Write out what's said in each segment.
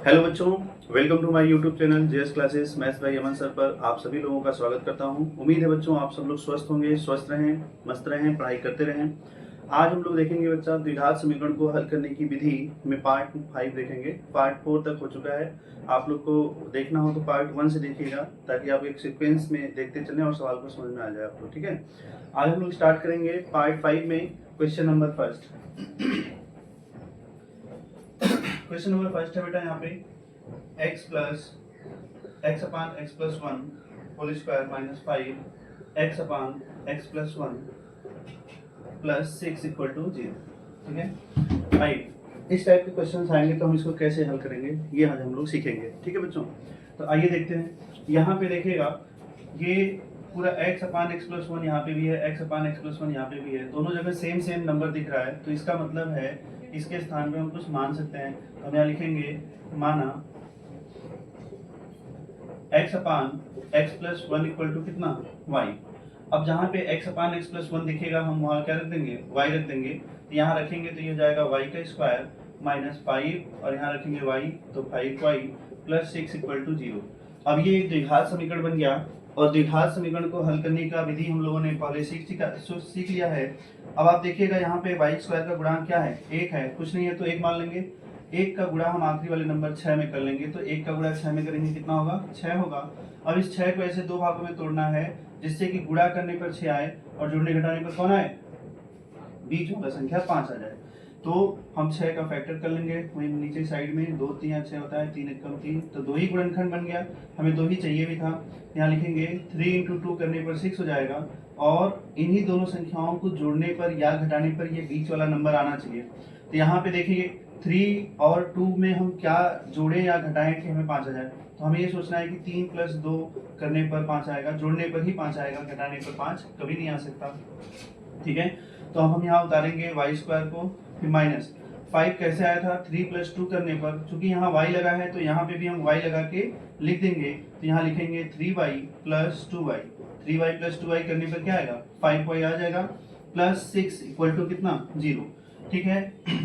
Hello बच्चों, welcome to my YouTube channel JS classes maths by Aman sir पर आप सभी लोगों का स्वागत करता हूं। उम्मीद है बच्चों आप सब लोग स्वस्थ होंगे, स्वस्थ रहें, मस्त रहें, पढ़ाई करते रहें। आज हम लोग देखेंगे बच्चा द्विघात समीकरण को हल करने की विधि में पार्ट 5 देखेंगे। पार्ट 4 तक हो चुका है। आप लोग को देखना हो तो पार्ट 1 से देखिएगा ताकि आप एक सीक्वेंस में देखते चलें और सवाल को समझ में आ जाए आपको। ठीक है, आज हम लोग स्टार्ट करेंगे पार्ट 5 में question number first. Question number first है बेटा यहाँ पे x upon x plus 1 whole square minus 5 x upon x plus 1 plus 6 equal to 0। ठीक है, 5 इस टाइप के क्वेश्चन आएंगे तो हम इसको कैसे हल करेंगे ये आज हम लोग सीखेंगे। ठीक है बच्चों, तो आइए देखते हैं। यहाँ पे देखिएगा ये पूरा x अपान x प्लस 1 यहाँ पे भी है, x अपान x प्लस 1 यहाँ पे भी है, दोनों जगह सेम सेम नंबर दिख रहा है। तो इसका मतलब है इसके स्थान पे हम कुछ मान सकते हैं। हम यहाँ लिखेंगे माना x upon x plus 1 equal to कितना y। अब जहाँ पे x अपान x प्लस 1 दिखेगा हम वहाँ क्या रख देंगे, y रख देंगे। तो यहाँ रखेंगे तो ये हो जाएगा y का स्क्वायर माइनस 5 और यहाँ रखेंगे y तो 5y प्लस 6 इक्वल टू 0। अब ये एक द्विघात समीकरण बन गया और द्विघात समीकरण को हल करने का विधि हम लोगों ने पहले सीख लिया है। अब आप देखिएगा यहाँ पे y स्क्वायर का गुणांक क्या है, 1 है, कुछ नहीं है तो 1 मान लेंगे। 1 का गुणा हम आखिरी वाले नंबर 6 में कर लेंगे, तो 1 का गुणा 6 में करेंगे कितना होगा, 6 होगा। अब इस 6 को ऐसे दो भागों में तोड़ना है जिससे कि गुणा करने पर 6 आए और जोड़ने घटाने पर कौन आए, बीच वाला संख्या 5 आ जाए। तो हम 6 का फैक्टर कर लेंगे, वहीं नीचे साइड में 2 3 6 होता है, 3 एकम 3, तो 2 ही गुणनखंड बन गया, हमें 2 ही चाहिए भी था। यहाँ लिखेंगे 3 इंटू 2 करने पर 6 हो जाएगा और इन्हीं दोनों संख्याओं को जोड़ने पर या घटाने पर ये बीच वाला नंबर आना चाहिए। तो यहाँ पे देखिए 3 और 2 में हम क्या जोड़े या घटाएं कि हमें 5 आ जाए। तो हमें ये सोचना है कि 3 प्लस 2 करने पर 5 आएगा, जोड़ने पर ही 5 आएगा, घटाने पर 5 कभी नहीं आ सकता। ठीक है, तो अब हम यहाँ उतारेंगे वाई स्क्वायर को, फिर माइनस 5 कैसे आया था, 3 प्लस 2 करने पर, चूंकि यहाँ y लगा है तो यहाँ पे भी हम y लगा के लिख देंगे। तो यहाँ लिखेंगे 3y plus 2y, 3y plus 2y करने पर क्या आएगा, 5y आ जाएगा, प्लस 6 इक्वल टू कितना, 0। ठीक है,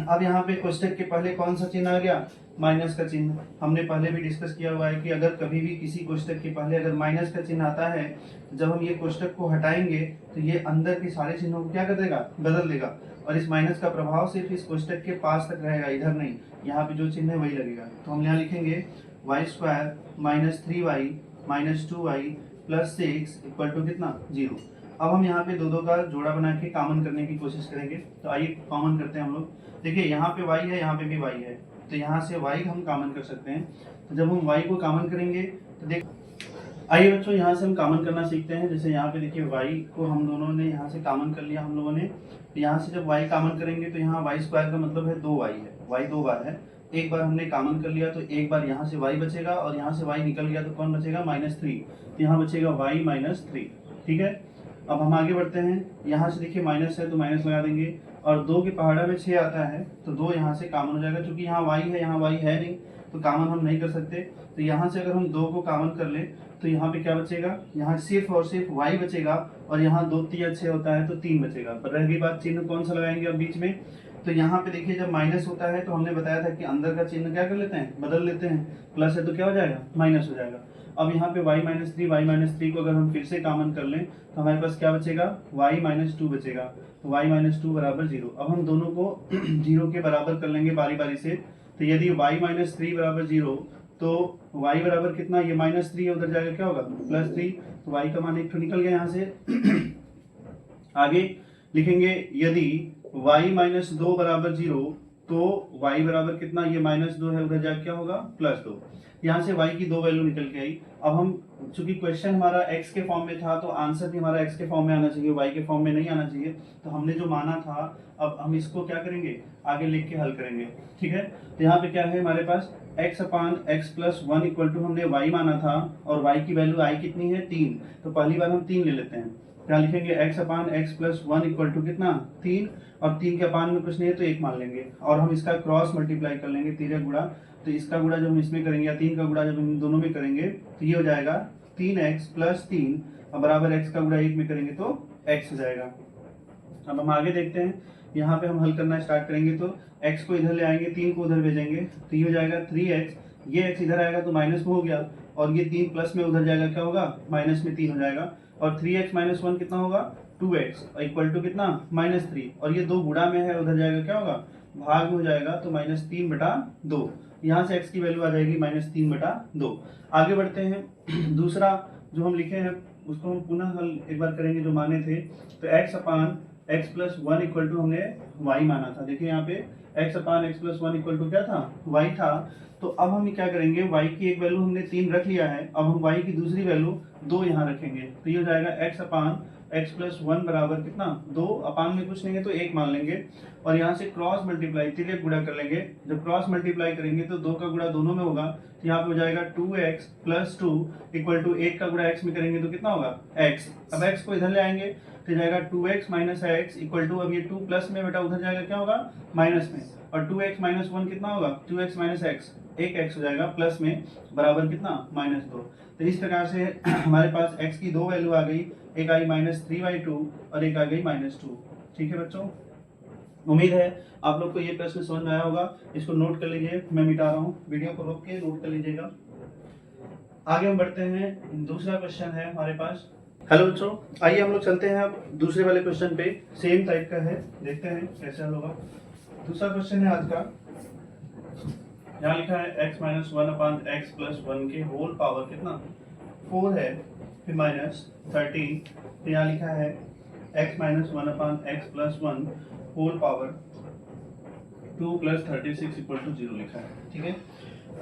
अब यहाँ पे कोष्टक के पहले कौन सा चिन्ह आ गया, माइनस का चिन्ह। हमने पहले भी डिस्कस किया हुआ है कि अगर कभी भी किसी कोष्टक के पहले अगर माइनस का चिन्ह आता है तो जब हम ये कोष्टक को हटाएंगे तो ये अंदर के सारे चिन्हों को क्या कर देगा, बदल देगा, और इस माइनस का प्रभाव सिर्फ इस कोष्टक के पास तक रहेगा, इधर नहीं। यहाँ पे जो चिन्ह है वही लगेगा। तो हम यहाँ लिखेंगे Y square minus 3y minus 2y plus 6 equal to कितना, 0। अब हम यहाँ पे दो का जोड़ा बना के कॉमन करने की कोशिश करेंगे। तो आइए कॉमन करते हैं हम लोग। देखिए यहाँ पे y है, यहाँ पे भी y है, तो यहाँ से y हम कॉमन कर सकते हैं। तो जब हम y को कॉमन करेंगे तो देख, आइए बच्चों यहाँ से हम कॉमन करना सीखते हैं। जैसे यहाँ पे देखिए y को हम दोनों ने यहाँ से कॉमन कर लिया हम लोगों ने। तो यहाँ से जब y कॉमन करेंगे तो यहाँ y स्क्वायर का मतलब है 2y है, y 2 बार है, एक बार हमने कॉमन कर लिया तो एक बार यहाँ से y बचेगा और यहाँ से y निकल गया तो कौन बचेगा, -3, तो यहाँ बचेगा y -3। ठीक है, अब हम आगे बढ़ते हैं। यहाँ से देखिए माइनस है तो माइनस लगा देंगे और 2 के पहाड़ा में 6 आता है तो 2 यहाँ से कॉमन हो जाएगा। क्योंकि यहाँ y है, यहाँ y है नहीं तो कॉमन हम नहीं कर सकते। तो यहाँ से अगर हम 2 को कॉमन कर ले तो यहाँ पे क्या बचेगा, यहाँ सिर्फ और सिर्फ y बचेगा और यहाँ 2 3 6 होता है तो 3 बचेगा। पर रह गई बात चिन्ह कौन सा लगाएंगे अब बीच में। तो यहाँ पे देखिए जब माइनस होता है तो हमने बताया था कि अंदर का चिन्ह क्या कर लेते हैं, बदल लेते हैं, प्लस है तो क्या हो जाएगा, माइनस हो जाएगा। अब यहाँ पे y-3 को अगर हम फिर से कॉमन कर लें तो हमारे पास क्या बचेगा, y-2 बचेगा, तो y-2 बराबर 0। अब हम दोनों को 0 के बराबर कर लेंगे बारी बारी से। तो यदि y-3 बराबर 0 तो y बराबर कितना, ये -3 है, उधर जाकर क्या होगा, +3, तो y का मान एक तो निकल गया यहाँ से। आगे लिखेंगे यदि y-2 बराबर 0 तो y बराबर कितना, ये -2 है, उधर जाके क्या होगा, +2। यहाँ से y की 2 वैल्यू निकल के आई। अब हम चूंकि क्वेश्चन हमारा x के फॉर्म में था तो आंसर भी हमारा x के फॉर्म में आना चाहिए, y के फॉर्म में नहीं आना चाहिए। तो हमने जो माना था अब हम इसको क्या करेंगे, आगे लिख के हल करेंगे। ठीक है, तो यहाँ पे क्या है हमारे पास, x upon x plus 1 equal to हमने y माना था और y की वैल्यू i कितनी है, 3, तो पहली बार हम 3 ले लेते हैं। क्या लिखेंगे, x upon x plus 1 equal to कितना, 3, और 3 के अपान में कुछ नहीं है तो 1 मान लेंगे और हम इसका क्रॉस मल्टीप्लाई कर लेंगे, 3 गुणा, तो इसका गुणा जब हम इसमें करेंगे या 3 का गुणा जब हम दोनों में करेंगे तो ये हो जाएगा 3x प्लस 3 और बराबर x का गुणा 1 में करेंगे तो x हो जाएगा। अब हम आगे देखते हैं, यहाँ पे हम हल करना स्टार्ट करेंगे तो x को इधर ले आएंगे, 3 को उधर भेजेंगे तो ये हो जाएगा 3x ये x इधर आएगा तो माइनस में हो गया, और ये 3 प्लस में उधर जाएगा, क्या होगा, माइनस में 3 हो जाएगा, और 3x माइनस 1 कितना होगा, 2x इक्वल टू कितना, -3, और ये 2 गुणा में है, उधर जाएगा, क्या होगा, भाग में हो जाएगा, तो -3/2। यहाँ से x की वैल्यू आ जाएगी -3/2। आगे बढ़ते हैं। दूसरा जो हम लिखे हैं उसको हम पुनः हल एक बार करेंगे जो माने थे। तो x/x+1 इक्वल टू हमने y माना था। देखिए यहाँ पे x/x+1 इक्वल टू क्या था, y था। तो अब हम क्या करेंगे, y की एक वैल्यू हमने 3 रख लिया है, अब हम y की दूसरी वैल्यू 2 यहाँ रखेंगे, तो ये हो जाएगा x/x+1 बराबर कितना, 2, अपान में कुछ नहीं है तो 1 मान लेंगे, और यहाँ से क्रॉस मल्टीप्लाई तिर्यक गुणा कर लेंगे। जब क्रॉस मल्टीप्लाई करेंगे तो 2 का गुणा दोनों में होगा, तो यहाँ पे हो जाएगा 2x+2 इक्वल टू 1 का गुणा x में करेंगे तो कितना होगा, x। अब x को इधर ले आएंगे तो जाएगा 2x minus x equal to, अब ये 2 प्लस में बेटा उधर जाएगा, क्या होगा, माइनस में, और 2x माइनस 1 कितना होगा, 2x माइनस x, एक x हो जाएगा प्लस में, बराबर कितना, -2। तो इस प्रकार से हमारे पास x की 2 वैल्यू आ गई, एक आई -3/2 और एक आ गई -2। ठीक है बच्चों, उम्मीद है आप लोग को ये प्रश्न समझ में आया होगा। इसको नोट कर लीजिए, मैं मिटा रहा हूँ, वीडियो को रोक के नोट कर लीजिएगा। आगे हम बढ़ते हैं, दूसरा क्वेश्चन है हमारे पास। हेलो बच्चों, आइए हम लोग चलते हैं अब दूसरे वाले क्वेश्चन पे, सेम टाइप का है, देखते हैं कैसे हल होगा। दूसरा क्वेश्चन है आज का, यहाँ लिखा है x-1/x+1 के होल पावर कितना, 4 है, फिर -13, फिर यहाँ लिखा है x-1/x+1 होल पावर 2 + 36 = 0 लिखा है। ठीक है,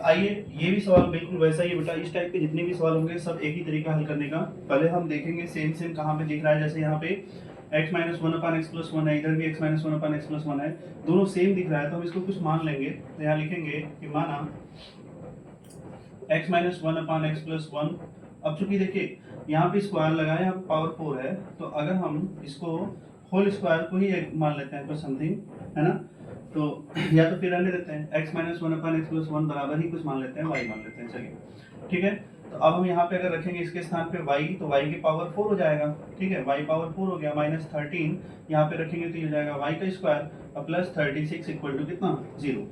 आइए ये भी सवाल बिल्कुल वैसा ही है बेटा, इस टाइप के जितने भी सवाल होंगे सब एक ही तरीका हल करने का। पहले हम देखेंगे सेम कहाँ पे दिख रहा है, जैसे यहाँ पे x-1/x+1 है, इधर भी x-1/x+1 है, दोनों सेम दिख रहा है, तो हम इसको कुछ मान लेंगे। तो यहाँ लिखेंगे कि माना x-1/x+1, अब चूंकि देखिए यहाँ पे स्क्वायर लगाए, यहाँ पावर 4 है, तो अगर हम इसको होल स्क्वायर को ही मान लेते हैं कुछ समथिंग, है ना, तो या तो फिर रहने देते हैं x-1/x+1 बराबर ही कुछ मान लेते हैं, y मान लेते हैं, चलिए ठीक है। तो अब हम यहाँ पे अगर रखेंगे इसके स्थान पे y, तो y की पावर 4 हो जाएगा। ठीक है, y पावर 4 हो गया, -13 यहाँ पे रखेंगे तो ये जाएगा y का स्क्वायर और +36 इक्वल टू कितना, 0।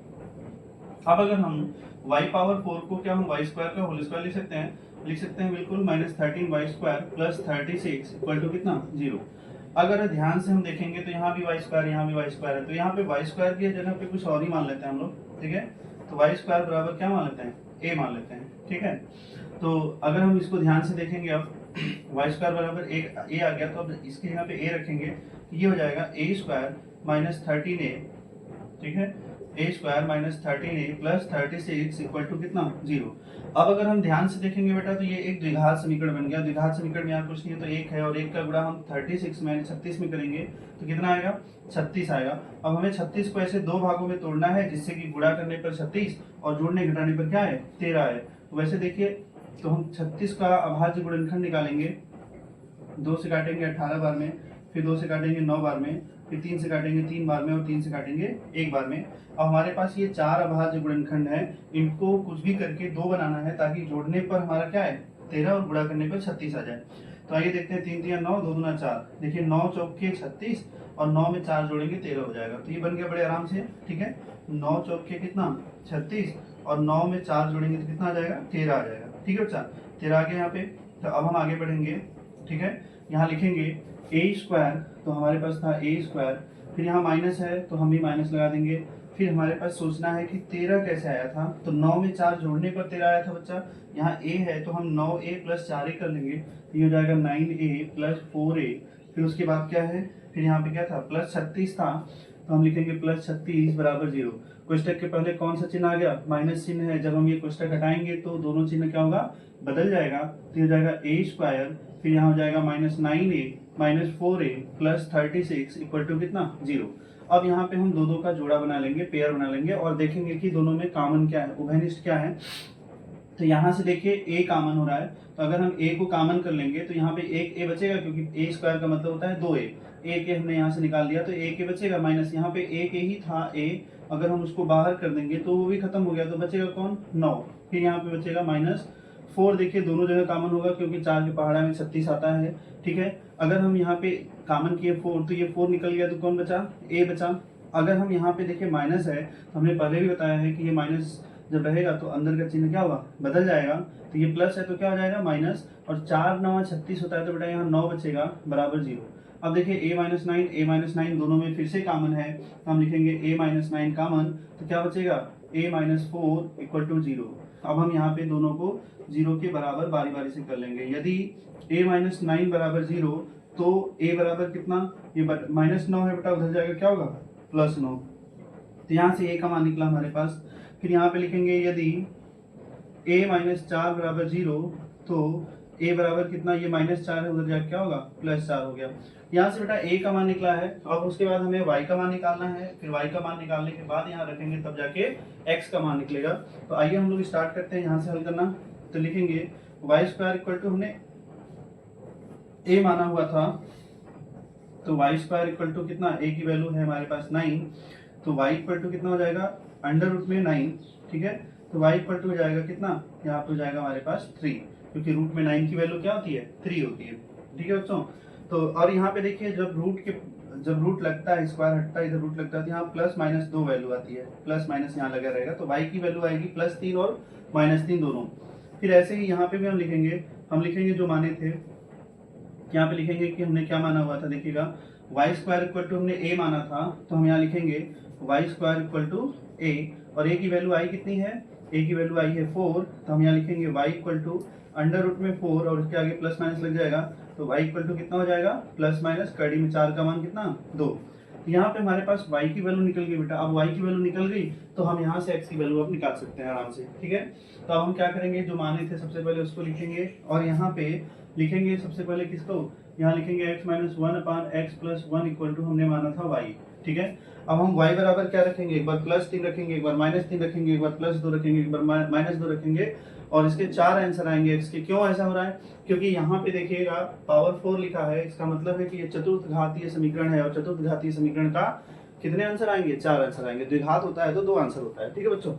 अब अगर हम y पावर 4 को क्या हम y स्क्वायर का होल स्क्वायर लिख सकते हैं बिल्कुल, -13y² + 36 इक्वल टू कितना, 0। अगर ध्यान से हम देखेंगे तो यहाँ भी y स्क्वायर, यहाँ भी y स्क्वायर है, तो यहाँ पे y स्क्वायर की जगह पे कुछ और ही मान लेते हैं हम लोग। ठीक है, तो y स्क्वायर बराबर क्या मान लेते हैं, a मान लेते हैं। ठीक है, तो अगर हम इसको ध्यान से देखेंगे, अब y स्क्वायर बराबर एक a आ गया, तो अब इसके यहाँ पे a रखेंगे, ये हो जाएगा a² - 13a। ठीक है, a² - 13a + 36 इक्वल टू कितना, 0। अब अगर हम ध्यान से देखेंगे बेटा, तो ये एक द्विघात समीकरण बन गया। द्विघात समीकरण में यहाँ कुछ नहीं है, तो 1 है, और 1 का गुणा हम 36 में करेंगे तो कितना आएगा, 36 आएगा। अब हमें 36 को ऐसे 2 भागों में तोड़ना है, जिससे कि गुणा करने पर 36 और जोड़ने घटाने पर क्या है, 13 है। तो वैसे देखिए, तो हम 36 का अभाज्य गुणनखंड निकालेंगे, 2 से काटेंगे 18 बार में, फिर 2 से काटेंगे 9 बार में, फिर 3 से काटेंगे 3 बार में, और 3 से काटेंगे 1 बार में। अब हमारे पास ये 4 अभाज्य गुणनखंड है, इनको कुछ भी करके 2 बनाना है, ताकि जोड़ने पर हमारा क्या है, 13 और गुणा करने पर 36 आ जाए। तो आइए देखते हैं, 3 3 9, 2 दूना 4, देखिए 9 चौके 36 और 9 में 4 जोड़ेंगे 13 हो जाएगा। तो ये बन गया बड़े आराम से। ठीक है, 9 चौके कितना, 36 और 9 में 4 जोड़ेंगे तो कितना आ जाएगा, 13 आ जाएगा। ठीक है बच्चा, 13 आ गया यहाँ पे। तो अब हम आगे बढ़ेंगे। ठीक है, यहाँ लिखेंगे a², तो हमारे पास था a², फिर यहाँ माइनस है तो हम भी माइनस लगा देंगे। फिर हमारे पास सोचना है कि 13 कैसे आया था, तो 9 में 4 जोड़ने पर 13 आया था बच्चा। यहाँ a है तो हम 9a + 4a कर लेंगे, तो ये हो जाएगा 9a + 4a। फिर उसके बाद क्या है, फिर यहाँ पे क्या था, +36 था, तो हम लिखेंगे +36 बराबर 0। कोष्टक के पहले कौन सा चिन्ह आ गया, माइनस चिन्ह है। जब हम ये कोष्टक हटाएंगे तो दोनों चिन्ह क्या होगा, बदल जाएगा। तो हो जाएगा a², फिर यहाँ हो जाएगा -9a - 4a + 36 इक्वल टू कितना, 0। अब यहाँ पे हम दो का जोड़ा बना लेंगे, पेयर बना लेंगे, और देखेंगे कि दोनों में कॉमन क्या है, उभयनिष्ठ क्या है। तो यहाँ से देखिए a कॉमन हो रहा है, तो अगर हम a को कॉमन कर लेंगे तो यहाँ पे एक a बचेगा, क्योंकि a² का मतलब होता है 2a। एक a हमने यहाँ से निकाल दिया, तो एक a बचेगा, माइनस यहाँ पे एक a ही था a, अगर हम उसको बाहर कर देंगे तो वो भी खत्म हो गया, तो बचेगा कौन, 9। फिर यहाँ पे बचेगा -4, देखिए दोनों जगह कॉमन होगा, क्योंकि 4 के पहाड़ा में 36 आता है। ठीक है, अगर हम यहाँ पे कॉमन किए 4, तो ये 4 निकल गया, तो कौन बचा, a बचा। अगर हम यहाँ पे देखिए माइनस है, तो हमने पहले भी बताया है कि ये माइनस जब रहेगा तो अंदर का चिन्ह क्या होगा, बदल जाएगा। तो ये प्लस है तो क्या हो जाएगा माइनस, और 4 9 36 होता है तो बेटा यहाँ 9 बचेगा बराबर 0। अब देखिए a-9 दोनों में फिर से कॉमन है, तो हम लिखेंगे a-9 कॉमन, तो क्या बचेगा a-4 इक्वल टू 0। अब हम यहाँ पे दोनों को 0 के बराबर बारी बारी से कर लेंगे। यदि a-9 बराबर 0 तो a बराबर कितना, ये -9 है बेटा, उधर जाएगा क्या होगा +9। तो यहाँ से a का मान निकला हमारे पास। फिर यहाँ पे लिखेंगे यदि a-4 बराबर 0 तो a बराबर कितना, ये -4 है, उधर जाके क्या होगा +4 हो गया। यहाँ से बेटा a का मान निकला है। अब उसके बाद हमें y का मान निकालना है। फिर y का मान निकालने के बाद यहाँ रखेंगे तब जाके x का मान निकलेगा। तो आइए हम लोग स्टार्ट करते हैं यहाँ से हल करना। तो लिखेंगे y² इक्वल टू, हमने a माना हुआ था, तो y² इक्वल टू कितना, a की वैल्यू है हमारे पास 9, तो y इक्वल टू कितना हो जाएगा √9, ठीक है। तो y इक्वल टू हो जाएगा कितना, यहाँ पे हो जाएगा हमारे पास 3, क्योंकि रूट में 9 की वैल्यू क्या होती है 3 होती है, ठीक है बच्चों। तो और यहाँ पे देखिए जब रूट लगता है, स्क्वायर हटता है, इधर रूट लगता है, तो यहाँ प्लस माइनस 2 वैल्यू आती है, प्लस माइनस यहाँ लगा रहेगा, तो y की वैल्यू आएगी +3 और -3 दोनों। फिर ऐसे ही यहाँ पे भी हम लिखेंगे जो माने थे, यहाँ पे लिखेंगे कि हमने क्या माना हुआ था, देखिएगा y² इक्वल टू हमने a माना था, तो हम यहाँ लिखेंगे y² इक्वल टू a, और a की वैल्यू आई कितनी है, a की वैल्यू आई है 4, तो हम यहाँ लिखेंगे y इक्वल टू √4 और उसके आगे प्लस माइनस लग जाएगा, तो y इक्वल टू कितना हो जाएगा प्लस माइनस, कड़ी में 4 का मान कितना 2। यहाँ पे हमारे पास y की वैल्यू निकल गई बेटा। अब y की वैल्यू निकल गई तो हम यहाँ से x की वैल्यू अब निकाल सकते हैं आराम से, ठीक है। तो अब हम क्या करेंगे, जो माने थे सबसे पहले उसको लिखेंगे, और यहाँ पे लिखेंगे सबसे पहले किसको, यहाँ लिखेंगे x-1/x+1 इक्वल टू हमने माना था y, ठीक है। अब हम y बराबर क्या रखेंगे, एक बार +3 रखेंगे, एक बार -3 रखेंगे, एक बार +2 रखेंगे, एक बार -2 रखेंगे, और इसके 4 आंसर आएंगे x के। क्यों ऐसा हो रहा है, क्योंकि यहाँ पे देखिएगा पावर 4 लिखा है, इसका मतलब है कि ये चतुर्थ घातीय समीकरण है, और चतुर्थ घातीय समीकरण का कितने आंसर आएंगे, 4 आंसर आएंगे। द्विघात होता है तो 2 आंसर होता है, ठीक है बच्चों।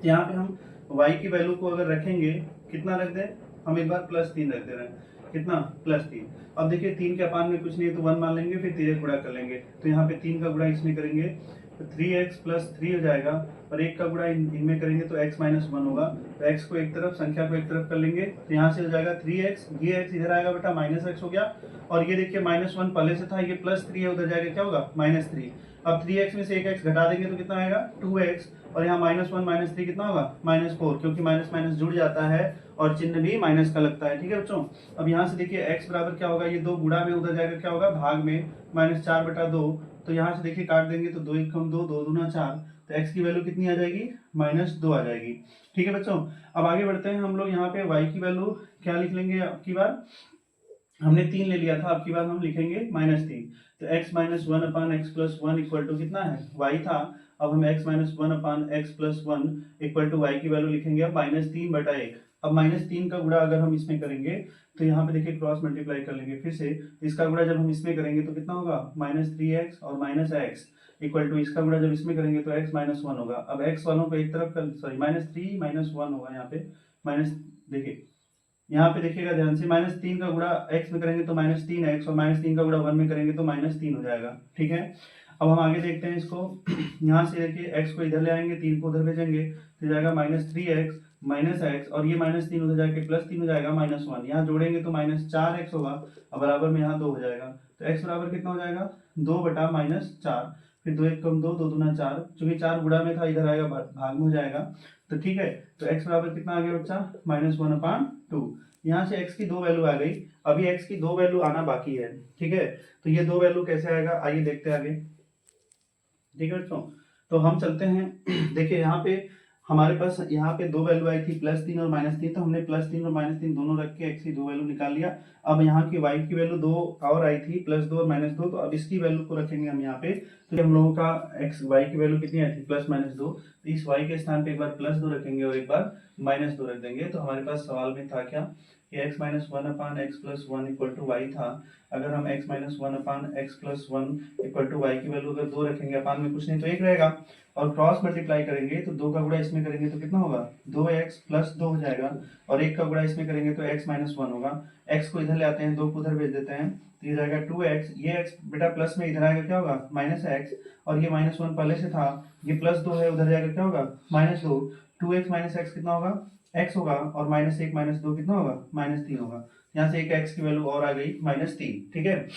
यहाँ पे हम y की वैल्यू को अगर रखेंगे, कितना रख दें, हम एक बार +3 रख दे रहे हैं, कितना +3। अब देखिए 3 के अपान में कुछ नहीं है तो 1 मान लेंगे, फिर 3 गुणा कर लेंगे, तो यहाँ पे 3 का गुणा इसमें करेंगे तो 3x + 3 हो जाएगा, और 1 का गुणा इनमें करेंगे तो x - 1 होगा। तो x को एक तरफ, संख्या को एक तरफ कर लेंगे, तो यहाँ से हो जाएगा 3x, ये x इधर आएगा बेटा -x हो गया, और ये देखिए -1 पहले से था, ये +3 है, उधर जाएगा क्या होगा -3। अब 3x में से एक x घटा देंगे तो कितना आएगा 2x, और यहाँ -1 - 3 कितना होगा -4, क्योंकि माइनस माइनस जुड़ जाता है और चिन्ह भी माइनस का लगता है, ठीक है बच्चों। अब यहाँ से देखिए x बराबर क्या होगा, ये 2 गुणा में, उधर जाएगा क्या होगा भाग में, -4/2, तो यहाँ से देखिए काट देंगे तो 2 1 2, 2 दूना 4, तो x की वैल्यू कितनी आ जाएगी -2 आ जाएगी, ठीक है बच्चों। अब आगे बढ़ते हैं हम लोग, यहाँ पे y की वैल्यू क्या लिख लेंगे, अब की बार हमने 3 ले लिया था, अब की बार हम लिखेंगे -3, तो x - 1/x+1 इक्वल टू कितना है y था, अब हम x - 1/x+1 equal to y की वैल्यू लिखेंगे अब -3/1। अब -3 का गुणा अगर हम इसमें करेंगे तो यहाँ पे देखिए क्रॉस मल्टीप्लाई कर लेंगे फिर से, इसका गुणा जब हम इसमें करेंगे तो कितना होगा -3x और -x इक्वल टू, इसका गुणा जब इसमें करेंगे तो x - 1 होगा। अब x वालों को एक तरफ कर, सॉरी -3 - 1 होगा यहाँ पे, माइनस, देखिए यहाँ पे देखिएगा ध्यान से, -3 का गुणा x में करेंगे तो -3x, और -3 का गुणा 1 में करेंगे तो -3 हो जाएगा, ठीक है। अब हम आगे देखते हैं इसको, यहाँ से देखिए x को इधर ले आएंगे, 3 को उधर भेजेंगे तो जाएगा -3x -x, और ये -3 उधर जाके +3 हो जाएगा -1, यहाँ जोड़ेंगे तो -4x होगा, और बराबर में यहाँ 2 हो जाएगा, तो x बराबर कितना हो जाएगा 2/-4, फिर 2 1 2, 2 दूना 4, चूंकि 4 गुणा में था इधर आएगा भाग में हो जाएगा, तो ठीक है। तो x बराबर कितना आ गया बच्चा -1/2। यहाँ से x की 2 वैल्यू आ गई, अभी x की 2 वैल्यू आना बाकी है, ठीक है। तो ये 2 वैल्यू कैसे आएगा, आइए देखते हैं आगे, ठीक है बच्चों। तो हम चलते हैं देखिए यहाँ पे हमारे पास यहाँ पे 2 वैल्यू आई थी +3 और -3, तो हमने +3 और -3 दोनों रख के x की 2 वैल्यू निकाल लिया। अब यहाँ की y की वैल्यू 2 और आई थी +2 और -2, तो अब इसकी वैल्यू को रखेंगे हम यहाँ पे, तो हम लोगों का x y की वैल्यू कितनी आई थी +-2, तो इस y के स्थान पे एक बार +2 रखेंगे और एक बार -2 रख देंगे। तो हमारे पास सवाल में था क्या कि x - 1/x+1 equal to y था। अगर हम x - 1/x+1 equal to y की वैल्यू अगर 2 रखेंगे, अपान में कुछ नहीं तो 1 रहेगा, और क्रॉस मल्टीप्लाई करेंगे तो 2 का गुणा इसमें करेंगे तो कितना होगा 2x + 2 हो जाएगा, और 1 का गुणा इसमें करेंगे तो x - 1 होगा। x को इधर ले आते हैं, 2 को उधर भेज देते हैं, तो ये जाएगा 2x, ये x बेटा प्लस में इधर आएगा क्या होगा -x, और ये -1 पहले से था, ये +2 है, उधर जाएगा क्या होगा -2, 2x माइनस एक्स कितना होगा, x होगा, और -1 -2 कितना होगा, -3 होगा। यहाँ से एक x की वैल्यू और आ गई -3। ठीक है,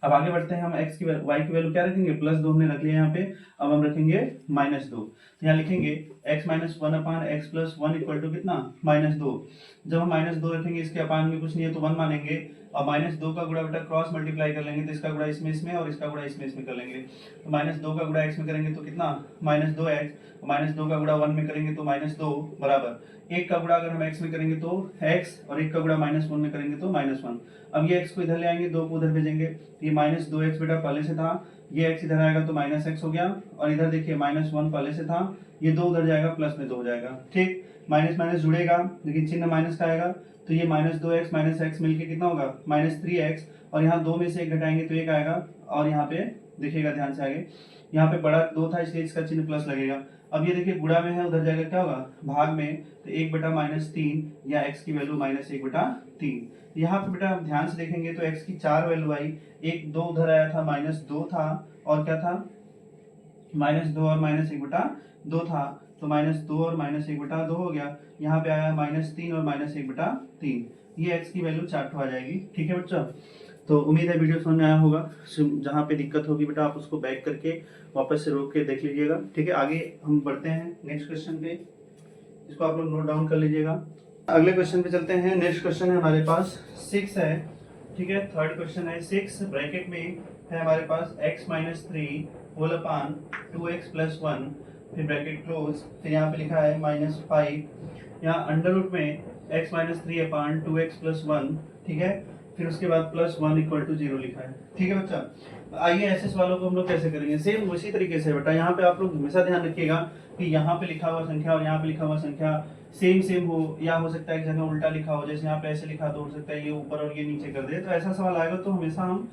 अब आगे बढ़ते हैं, हम x की y की वैल्यू क्या रखेंगे, +2 हमने रख लिया यहाँ पे, अब हम रखेंगे -2। यहाँ लिखेंगे x minus 1/x+1 equal to कितना, -2। जब हम -2 रखेंगे, इसके अपान में कुछ नहीं है तो 1 मानेंगे, और -2 का गुणा बेटा क्रॉस मल्टीप्लाई कर लेंगे, तो इसका गुणा इसमें और इसका गुणा इसमें कर लेंगे। तो -2 का गुणा x में करेंगे तो कितना, -2x, -2 का गुणा 1 में करेंगे तो -2 बराबर 1 का गुणा अगर हम x में करेंगे तो x, और 1 का गुणा -1 में करेंगे तो -1। अब ये x को इधर ले आएंगे, 2 को उधर भेजेंगे, ये -2x बेटा पहले से था, ये x इधर आएगा तो -x हो गया, और इधर देखिए -1 पहले से था, ये 2 उधर जाएगा, प्लस में 2 हो जाएगा। ठीक, माइनस माइनस जुड़ेगा लेकिन चिन्ह माइनस का आएगा, तो ये -2x -x मिलके कितना होगा, -3x, और यहाँ 2 में से 1 घटाएंगे तो 1 आएगा, और यहाँ पे देखिएगा ध्यान से आगे, यहाँ पे बड़ा 2 था इसलिए इसका चिन्ह प्लस लगेगा। अब ये देखिए गुणा में है, उधर जाएगा क्या होगा, भाग में, तो 1/-3 या x की वैल्यू -1/3। यहाँ पे बेटा ध्यान से देखेंगे तो x की 4 वैल्यू आई, 1 2 उधर आया था, -2 था, और क्या था, -2 और -1/2 था, तो -2 और -1/2 हो गया। यहाँ पे आया -3 और -1/3, ये x की वैल्यू 4 आ जाएगी। ठीक है बच्चा, तो उम्मीद है वीडियो समझ में आया होगा। जहाँ पे दिक्कत होगी बेटा आप उसको बैक करके वापस से रोक के देख लीजिएगा। ठीक है, आगे हम बढ़ते हैं नेक्स्ट क्वेश्चन पे, इसको आप लोग नोट डाउन कर लीजिएगा। अगले क्वेश्चन पे चलते हैं। नेक्स्ट क्वेश्चन है हमारे पास 6 है। ठीक है, थर्ड क्वेश्चन है 6, ब्रैकेट में है हमारे पास x - 3 होल अपान 2x + 1, फिर ब्रैकेट क्लोज, फिर यहाँ पे लिखा है -5, यहाँ अंडर रूट में x - 3 अपान 2x + 1। ठीक है, फिर उसके बाद +1 = 0 लिखा है। ठीक है बच्चा, आइए ऐसे सवालों को हम लोग कैसे करेंगे, सेम उसी तरीके से बेटा। यहाँ पे आप लोग हमेशा ध्यान रखिएगा कि यहाँ पे लिखा हुआ संख्या और यहाँ पे लिखा हुआ संख्या सेम हो, या हो सकता है एक जगह उल्टा लिखा हो, जैसे यहाँ पे ऐसे लिखा तो हो सकता है ये ऊपर और ये नीचे कर दे, तो ऐसा सवाल आएगा तो हमेशा हम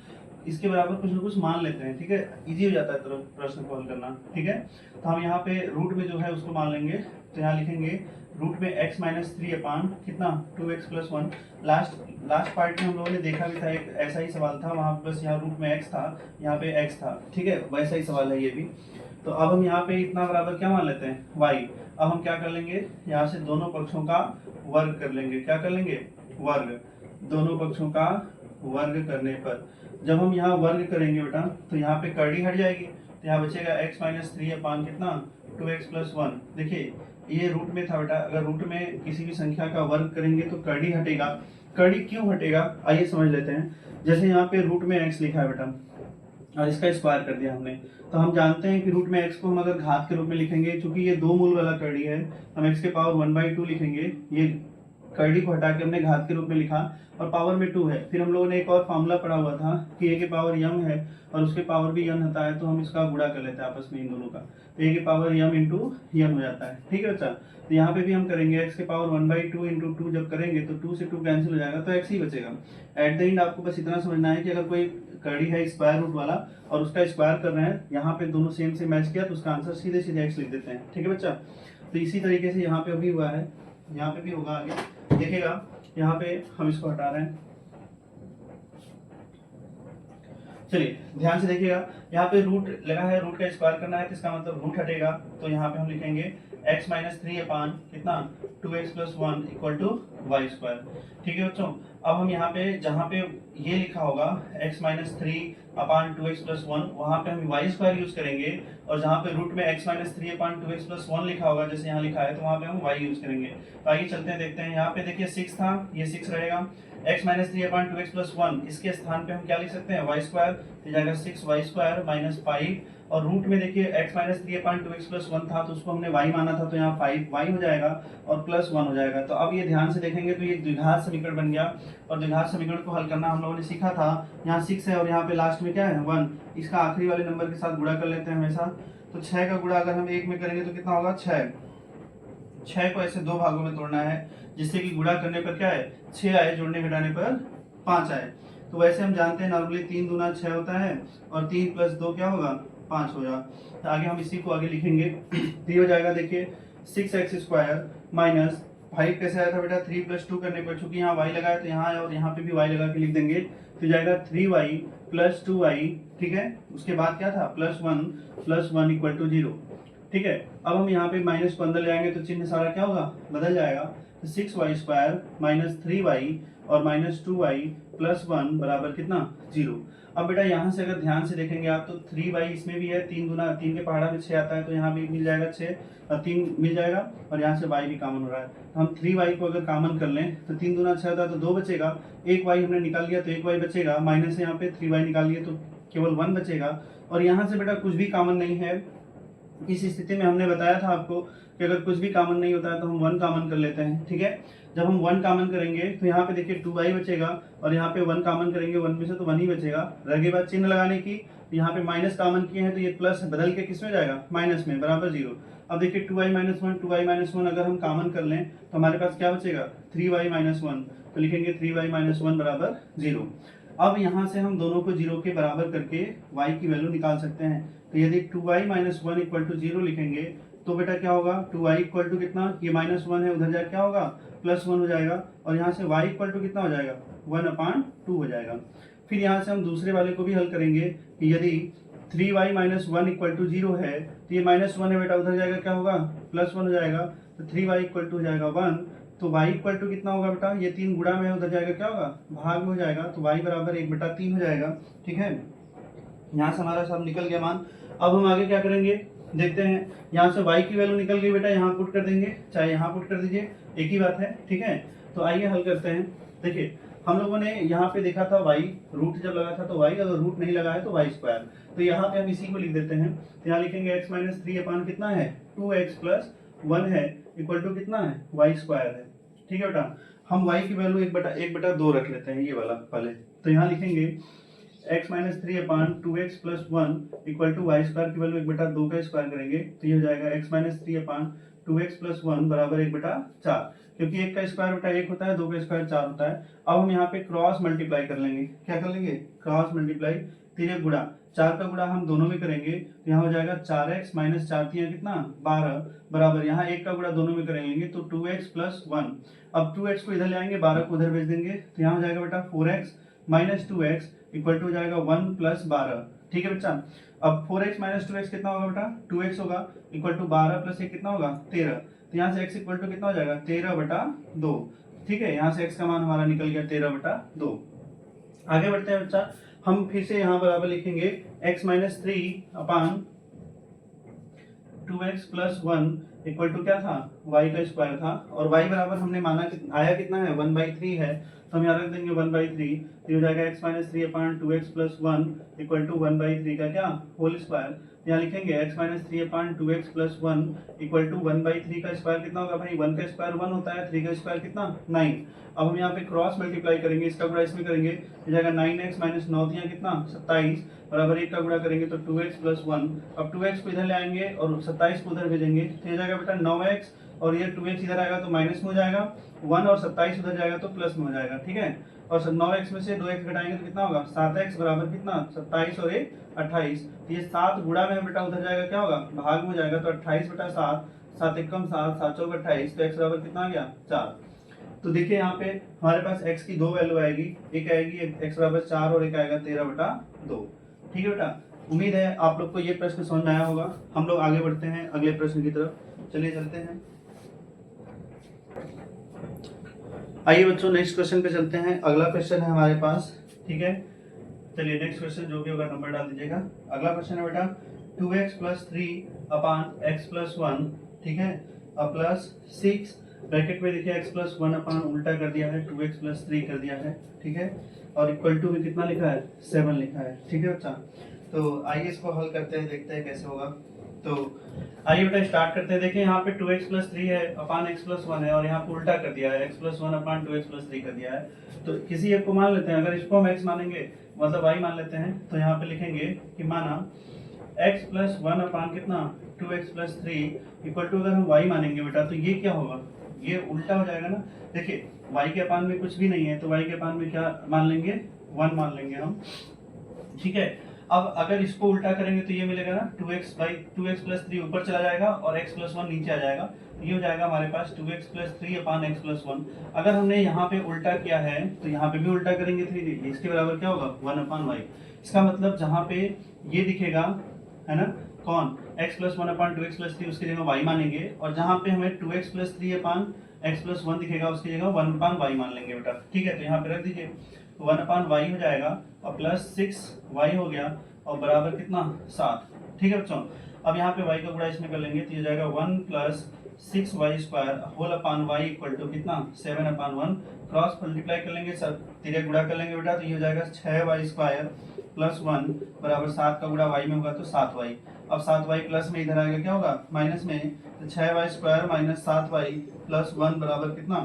इसके बराबर कुछ ना कुछ मान लेते हैं। ठीक है, इजी हो जाता है प्रश्न को हल करना। ठीक है, तो हम यहाँ पे रूट में जो है उसको मान लेंगे, तो यहाँ लिखेंगे रूट में x - 3 अपान कितना 2x + 1। लास्ट पार्ट में हम लोगों ने देखा भी था, एक ऐसा ही सवाल था, वहाँ बस यहाँ रूट में x था, यहाँ पे x था। ठीक है, वैसा ही सवाल है ये भी। तो अब हम यहाँ पे इतना बराबर क्या मान लेते हैं, y। अब हम क्या कर लेंगे, यहाँ से दोनों पक्षों का वर्ग कर लेंगे। क्या कर लेंगे, वर्ग, दोनों पक्षों का वर्ग करने पर जब हम यहाँ वर्ग करेंगे बेटा, तो यहाँ पे करड़ी हट जाएगी, तो यहाँ बचेगा x - 3 अपान कितना 2x + 1। देखिए ये रूट में था बेटा, अगर रूट में किसी भी संख्या का वर्ग करेंगे तो करड़ी हटेगा। करड़ी क्यों हटेगा, आइए समझ लेते हैं। जैसे यहाँ पे रूट में x लिखा है बेटा, और इसका स्क्वायर कर दिया हमने, तो हम जानते हैं कि रूट में x को हम अगर घात के रूप में लिखेंगे, चूंकि ये 2 मूल वाला करड़ी है, हम x के पावर 1/2 लिखेंगे। ये करड़ी को हटा के हमने घात के रूप में लिखा, और पावर में 2 है। फिर हम लोगों ने एक और फार्मूला पढ़ा हुआ था कि a के पावर m है और उसके पावर भी n होता है, तो हम इसका गुणा कर लेते हैं आपस में इन दोनों का, तो a के पावर m × n हो जाता है। ठीक है बच्चा, तो यहाँ पे भी हम करेंगे x के पावर 1/2 × 2, जब करेंगे तो 2 से 2 कैंसिल हो जाएगा, तो x ही बचेगा। एट द एंड आपको बस इतना समझना है कि अगर कोई करड़ी है स्क्वायर रूट वाला और उसका स्क्वायर कर रहे हैं, यहाँ पे दोनों सेम से मैच किया तो उसका आंसर सीधे सीधे x लिख देते हैं। ठीक है बच्चा, तो इसी तरीके से यहाँ पे अभी हुआ है, यहाँ पे भी होगा आगे देखिएगा। यहाँ पे हम इसको हटा रहे हैं, चलिए ध्यान से देखिएगा। यहाँ पे रूट लगा है, रूट का स्क्वायर करना है तो इसका मतलब रूट हटेगा, तो यहाँ पे हम लिखेंगे x - 3 अपान कितना 2x + 1 = y²। ठीक है बच्चों, अब हम यहाँ पे जहाँ पे ये लिखा होगा x - 3 अपान 2x + 1, वहाँ पे हम y² यूज करेंगे, और जहाँ पे रूट में x - 3 अपान 2x + 1 लिखा होगा जैसे यहाँ लिखा है, तो वहाँ पे हम y यूज करेंगे। तो आइए चलते हैं, देखते हैं। यहाँ पे देखिए 6 था, ये 6 रहेगा, x - 3 अपान 2x + 1, इसके स्थान पे हम क्या लिख सकते हैं, y², तो जाएगा 6y² - 5, और रूट में देखिए x - 3 अपान 2x + 1 था, तो उसको हमने y माना था, तो यहाँ 5y हो जाएगा और +1 हो जाएगा। तो अब ये ध्यान से देखेंगे तो ये द्विघात समीकरण बन गया, और द्विघात समीकरण को हल करना हम लोगों ने सीखा था। यहाँ 6 है और यहाँ पे लास्ट में क्या है 1, इसका आखिरी वाले नंबर के साथ गुणा कर लेते हैं हमेशा। तो 6 का गुणा अगर हम 1 में करेंगे तो कितना होगा 6 को ऐसे 2 भागों में तोड़ना है, जिससे कि गुणा करने पर क्या है 6 आए, जोड़ने घटाने पर 5 आए। तो वैसे हम जानते हैं नॉर्मली 3 दूना 6 होता है, और 3 + 2 क्या होगा 5 होगा। तो आगे हम इसी को आगे लिखेंगे, तो ये हो जाएगा देखिए 6x² माइनस 5 कैसे आया था बेटा 3 + 2 करने पर, चूंकि यहाँ y लगा है तो यहाँ है और यहाँ पे भी y लगा के लिख देंगे, तो जाएगा 3y + 2y। ठीक है, उसके बाद क्या था +1 = 0। ठीक है। अब हम यहाँ पे माइनस को अंदर ले आएंगे तो चिन्ह सारा क्या होगा, बदल जाएगा। तो 6y² माइनस 3y और माइनस 2y प्लस 1 बराबर कितना, 0। अब बेटा यहाँ से अगर ध्यान से देखेंगे आप तो 3y इसमें भी है, 3 गुना 3 के पहाड़ा में 6 आता है, तो यहाँ भी मिल जाएगा 6 और 3 मिल जाएगा, और यहाँ से y भी कॉमन हो रहा है। तो हम 3y को अगर कॉमन कर लें तो 3 दूना 6 होता है तो 2 बचेगा, एक y हमने निकाल लिया तो एक y बचेगा, माइनस से यहाँ पे 3y निकाल लिए तो केवल 1 बचेगा। और यहाँ से बेटा कुछ भी कॉमन नहीं है। इस स्थिति में हमने बताया था आपको कि अगर कुछ भी कॉमन नहीं होता है तो हम 1 कॉमन कर लेते हैं, ठीक है। जब हम 1 कॉमन करेंगे तो यहाँ पे देखिए 2y बचेगा, और यहाँ पे 1 कॉमन करेंगे 1 में से तो 1 ही बचेगा। रह बात चिन्ह लगाने की, तो यहाँ पे माइनस कॉमन किए हैं तो ये प्लस बदल के किस में जाएगा, माइनस में, बराबर 0। अब देखिए 2y माइनस 1 अगर हम कॉमन कर लें तो हमारे पास क्या बचेगा, 3y माइनस 1, तो लिखेंगे 3y माइनस 1 बराबर 0। अब यहाँ से हम दोनों को 0 के बराबर करके y की वैल्यू निकाल सकते हैं। तो यदि 2y माइनस 1 इक्वल टू 0 लिखेंगे तो बेटा क्या होगा, 2y इक्वल टू कितना, ये माइनस 1 है उधर जाए क्या होगा, प्लस 1 हो जाएगा, और यहाँ से y इक्वल टू कितना हो जाएगा, 1/2 हो जाएगा। फिर यहाँ से हम दूसरे वाले को भी हल करेंगे कि यदि 3y माइनस 1 इक्वल टू 0 है तो ये माइनस 1 है बेटा, उधर जाएगा क्या होगा, प्लस 1 हो जाएगा, तो 3y इक्वल टू हो जाएगा 1। तो y इक्वल टू कितना होगा बेटा, ये 3 गुणा में उधर जाएगा क्या होगा, भाग में हो जाएगा, तो y बराबर 1/3 हो जाएगा, ठीक है। यहाँ से हमारा सब निकल गया मान। अब हम आगे क्या करेंगे देखते हैं। यहाँ से y की वैल्यू निकल गई बेटा, यहाँ पुट कर देंगे, चाहे यहाँ पुट कर दीजिए, एक ही बात है, ठीक है। तो आइए हल करते हैं। देखिए हम लोगों ने यहाँ पे देखा था y, रूट जब लगा था तो y, अगर रूट नहीं लगा है तो y²। तो यहाँ पे हम इसी को लिख देते हैं। तो यहाँ लिखेंगे x माइनस 3 अपान कितना है, 2x प्लस 1 है, इक्वल टू कितना है, y² है, ठीक है बेटा। हम y की वैल्यू 1/2 रख लेते हैं, ये वाला पहले। तो यहाँ लिखेंगे x minus 3 upon 2x plus 1 equal to y² की वैल्यू 1/2 का स्क्वायर करेंगे तो ये हो जाएगा x minus 3 upon 2x plus 1 बराबर 1/4, क्योंकि 1 का स्क्वायर बेटा 1 होता है, 2 का स्क्वायर 4 होता है। अब हम यहाँ पे क्रॉस मल्टीप्लाई कर लेंगे, क्या कर लेंगे, क्रॉस मल्टीप्लाई, 3 गुणा 4 का गुणा हम दोनों में करेंगे तो यहाँ हो जाएगा 4x माइनस 4 3 कितना 12 बराबर, यहाँ 1 का गुणा दोनों में करेंगे तो 2x प्लस 1। अब 2x को इधर ले आएंगे, 12 को उधर भेज देंगे, तो यहाँ हो जाएगा बेटा 4x minus 2x equal to हो जाएगा 1 प्लस 12, ठीक है बच्चा। अब 4x माइनस 2x कितना होगा बेटा, 2x होगा, इक्वल टू 12 प्लस 1 कितना होगा, 13। तो यहाँ से x इक्वल टू कितना हो जाएगा, 13/2, ठीक है। यहाँ से x का मान हमारा निकल गया 13/2। आगे बढ़ते हैं बच्चा, हम फिर से यहाँ बराबर लिखेंगे x minus 3 upon 2x plus 1 equal to क्या था, y का स्क्वायर था, और y बराबर हमने माना आया कितना है, 1/3 है, तो हम यहाँ रख देंगे 1/3। तो हो जाएगा x minus 3 upon 2x plus 1 equal to 1/3 का क्या, होल स्क्वायर। यहाँ लिखेंगे x minus 3 upon 2x plus 1 equal to 1/3 का स्क्वायर कितना होगा भाई, 1 का स्क्वायर 1 होता है, 3 का स्क्वायर कितना 9। अब हम यहाँ पे क्रॉस मल्टीप्लाई करेंगे, इसका गुणा इसमें करेंगे, हो जाएगा 9x माइनस 9 कितना 27 बराबर 1 का गुणा करेंगे तो 2x प्लस 1। अब 2x को इधर ले आएंगे और 27 को उधर भेजेंगे, तो हो जाएगा बेटा 9x, और ये 2x इधर आएगा तो माइनस में हो जाएगा, 1 और 27 उधर जाएगा तो प्लस में हो जाएगा, ठीक है। और 9x में से 2x घटाएंगे तो कितना होगा, 7x बराबर कितना 27 और 1 28। तो ये 7 गुणा में बेटा उधर जाएगा क्या होगा, भाग में हो जाएगा, तो 28/7, 7 एकम 7, 7 चौक 28, तो x बराबर कितना आ गया 4। तो देखिए यहाँ पे हमारे पास x की दो वैल्यू आएगी, एक आएगी x बराबर 4 और एक आएगा 13/2, ठीक है बेटा। उम्मीद है आप लोग को ये प्रश्न समझ में आया होगा। हम लोग आगे बढ़ते हैं अगले प्रश्न की तरफ, चलिए चलते हैं। आइए बच्चों नेक्स्ट क्वेश्चन पे चलते हैं। अगला क्वेश्चन है हमारे पास, ठीक है। चलिए नेक्स्ट क्वेश्चन जो भी होगा नंबर डाल दीजिएगा। अगला क्वेश्चन है बेटा 2x प्लस 3 अपान x प्लस 1, ठीक है, अब प्लस 6 ब्रैकेट में देखिए x प्लस 1 अपान उल्टा कर दिया है, 2x प्लस 3 कर दिया है, ठीक है, और इक्वल टू में कितना लिखा है 7 लिखा है, ठीक है बच्चा। तो आइए इसको हल करते हैं, देखते हैं कैसे होगा। तो आइए बेटा स्टार्ट करते हैं। देखिए यहाँ पे 2x प्लस 3 है अपान x प्लस 1 है, और यहाँ पे उल्टा कर दिया है, x प्लस 1 अपान 2x प्लस 3 कर दिया है। तो किसी एक को मान लेते हैं, अगर इसको हम x मानेंगे मतलब y मान लेते हैं, तो यहाँ पे लिखेंगे कि माना x प्लस 1 अपान कितना 2x प्लस 3 इक्वल टू, अगर हम y मानेंगे बेटा तो ये क्या होगा, ये उल्टा हो जाएगा ना। देखिए y के अपान में कुछ भी नहीं है, तो y के अपान में क्या मान लेंगे 1 मान लेंगे हम, ठीक है। अब अगर इसको उल्टा करेंगे तो ये मिलेगा ना 2x प्लस 3 ऊपर चला जाएगा और x प्लस 1 नीचे आ जाएगा, तो ये हो जाएगा हमारे पास 2x प्लस 3 अपान x प्लस 1। अगर हमने यहाँ पे उल्टा किया है तो यहाँ पे भी उल्टा करेंगे तो इसके बराबर क्या होगा 1 अपान y। इसका मतलब जहाँ पे ये दिखेगा है ना, कौन x प्लस 1/2x प्लस 3 उसकी जगह y मानेंगे, और जहाँ पे हमें 2x प्लस 3/x प्लस 1 दिखेगा उसकी जगह 1/y मान लेंगे बेटा। ठीक है, तो यहाँ पे रख दीजिए 1/y हो जाएगा और प्लस 6y हो गया और बराबर कितना 7। ठीक है बच्चों, अब यहाँ पे y का गुणा इसमें कर लेंगे तो ये जाएगा 1 plus 6y² whole upon y equal to कितना 7/1। क्रॉस मल्टीप्लाई कर लेंगे, सब तिरे गुणा कर लेंगे बेटा, तो ये हो जाएगा 6y² प्लस 1 बराबर 7 का गुणा y में होगा तो 7y। अब 7y प्लस में इधर आएगा क्या होगा माइनस में, तो 6y² माइनस 7y प्लस 1 बराबर कितना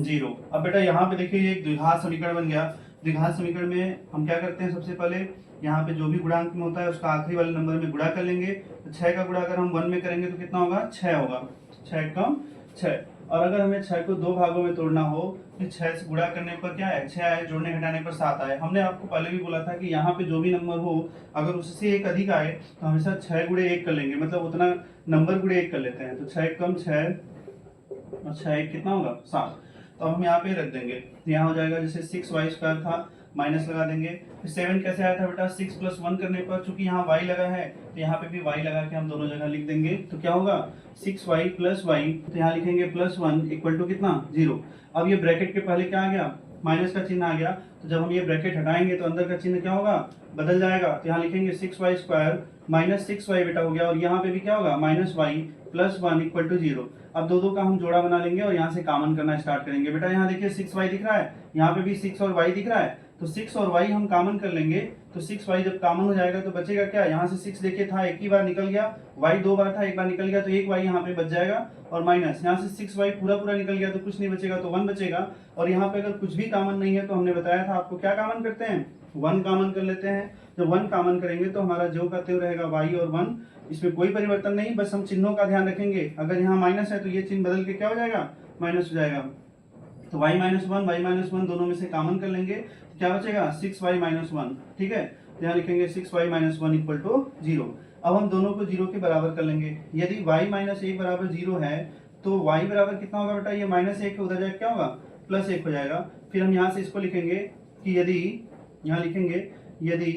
0। अब बेटा यहाँ पे देखिए ये एक द्विघात समीकरण बन गया। द्विघात समीकरण में हम क्या करते हैं, सबसे पहले यहाँ पे जो भी गुणांक में होता है उसका आखिरी वाले नंबर में गुणा कर लेंगे। तो 6 का गुणा अगर हम 1 में करेंगे तो कितना होगा 6 होगा, 6 कम 6। और अगर हमें 6 को दो भागों में तोड़ना हो तो 6 से गुणा करने पर क्या है 6 आए, जोड़ने घटाने पर 7 आए। हमने आपको पहले भी बोला था कि यहाँ पे जो भी नंबर हो अगर उससे एक अधिक आए तो हमेशा 6 गुणे 1 कर लेंगे, मतलब उतना नंबर गुणे 1 कर लेते हैं। तो 6 कम 6 और 6 कितना होगा 7। तो हम यहाँ पे रख देंगे, यहाँ हो जाएगा जैसे 6y² था माइनस लगा देंगे। फिर 7 कैसे आया था बेटा 6 प्लस 1 करने पर, चूंकि यहाँ y लगा है तो यहाँ पे भी y लगा के हम दोनों जगह लिख देंगे। तो क्या होगा 6y प्लस y, तो यहाँ लिखेंगे प्लस 1 इक्वल टू कितना 0। अब ये ब्रैकेट के पहले क्या आ गया माइनस का चिन्ह आ गया, तो जब हम ये ब्रैकेट हटाएंगे तो अंदर का चिन्ह क्या होगा बदल जाएगा। तो यहाँ लिखेंगे 6y² माइनस 6y बेटा हो गया, और यहाँ पे भी क्या होगा minus y plus 1 equal to 0। अब दो का हम जोड़ा बना लेंगे और यहाँ से कॉमन करना स्टार्ट करेंगे। बेटा यहाँ देखिए 6y दिख रहा है, यहाँ पे भी 6 और y दिख रहा है, तो 6 और y हम कॉमन कर लेंगे। तो 6y जब कॉमन हो जाएगा तो बचेगा क्या, यहाँ से 6 देखिए था एक ही बार निकल गया, y 2 बार था एक बार निकल गया, तो एक y यहाँ पे बच जाएगा, और माइनस यहाँ से 6y पूरा निकल गया तो कुछ नहीं बचेगा तो 1 बचेगा। और यहाँ पे अगर कुछ भी कॉमन नहीं है तो हमने बताया था आपको क्या कॉमन करते हैं 1 कॉमन कर लेते हैं। जब 1 कॉमन करेंगे तो हमारा जो का त्यों रहेगा y और 1, इसमें कोई परिवर्तन नहीं, बस हम चिन्हों का ध्यान रखेंगे। अगर यहाँ माइनस है तो ये चिन्ह बदल के क्या हो जाएगा माइनस हो जाएगा। तो y माइनस 1 दोनों में से कॉमन कर लेंगे तो क्या बचेगा 6y माइनस 1। ठीक है, तो यहाँ लिखेंगे 6y माइनस 1 इक्वल टू 0। अब हम दोनों को 0 के बराबर कर लेंगे। यदि y माइनस 1 बराबर 0 है तो y बराबर कितना होगा बेटा, ये माइनस 1 उधर जाए क्या होगा प्लस 1 हो जाएगा। फिर हम यहाँ से इसको लिखेंगे कि यदि यहाँ लिखेंगे यदि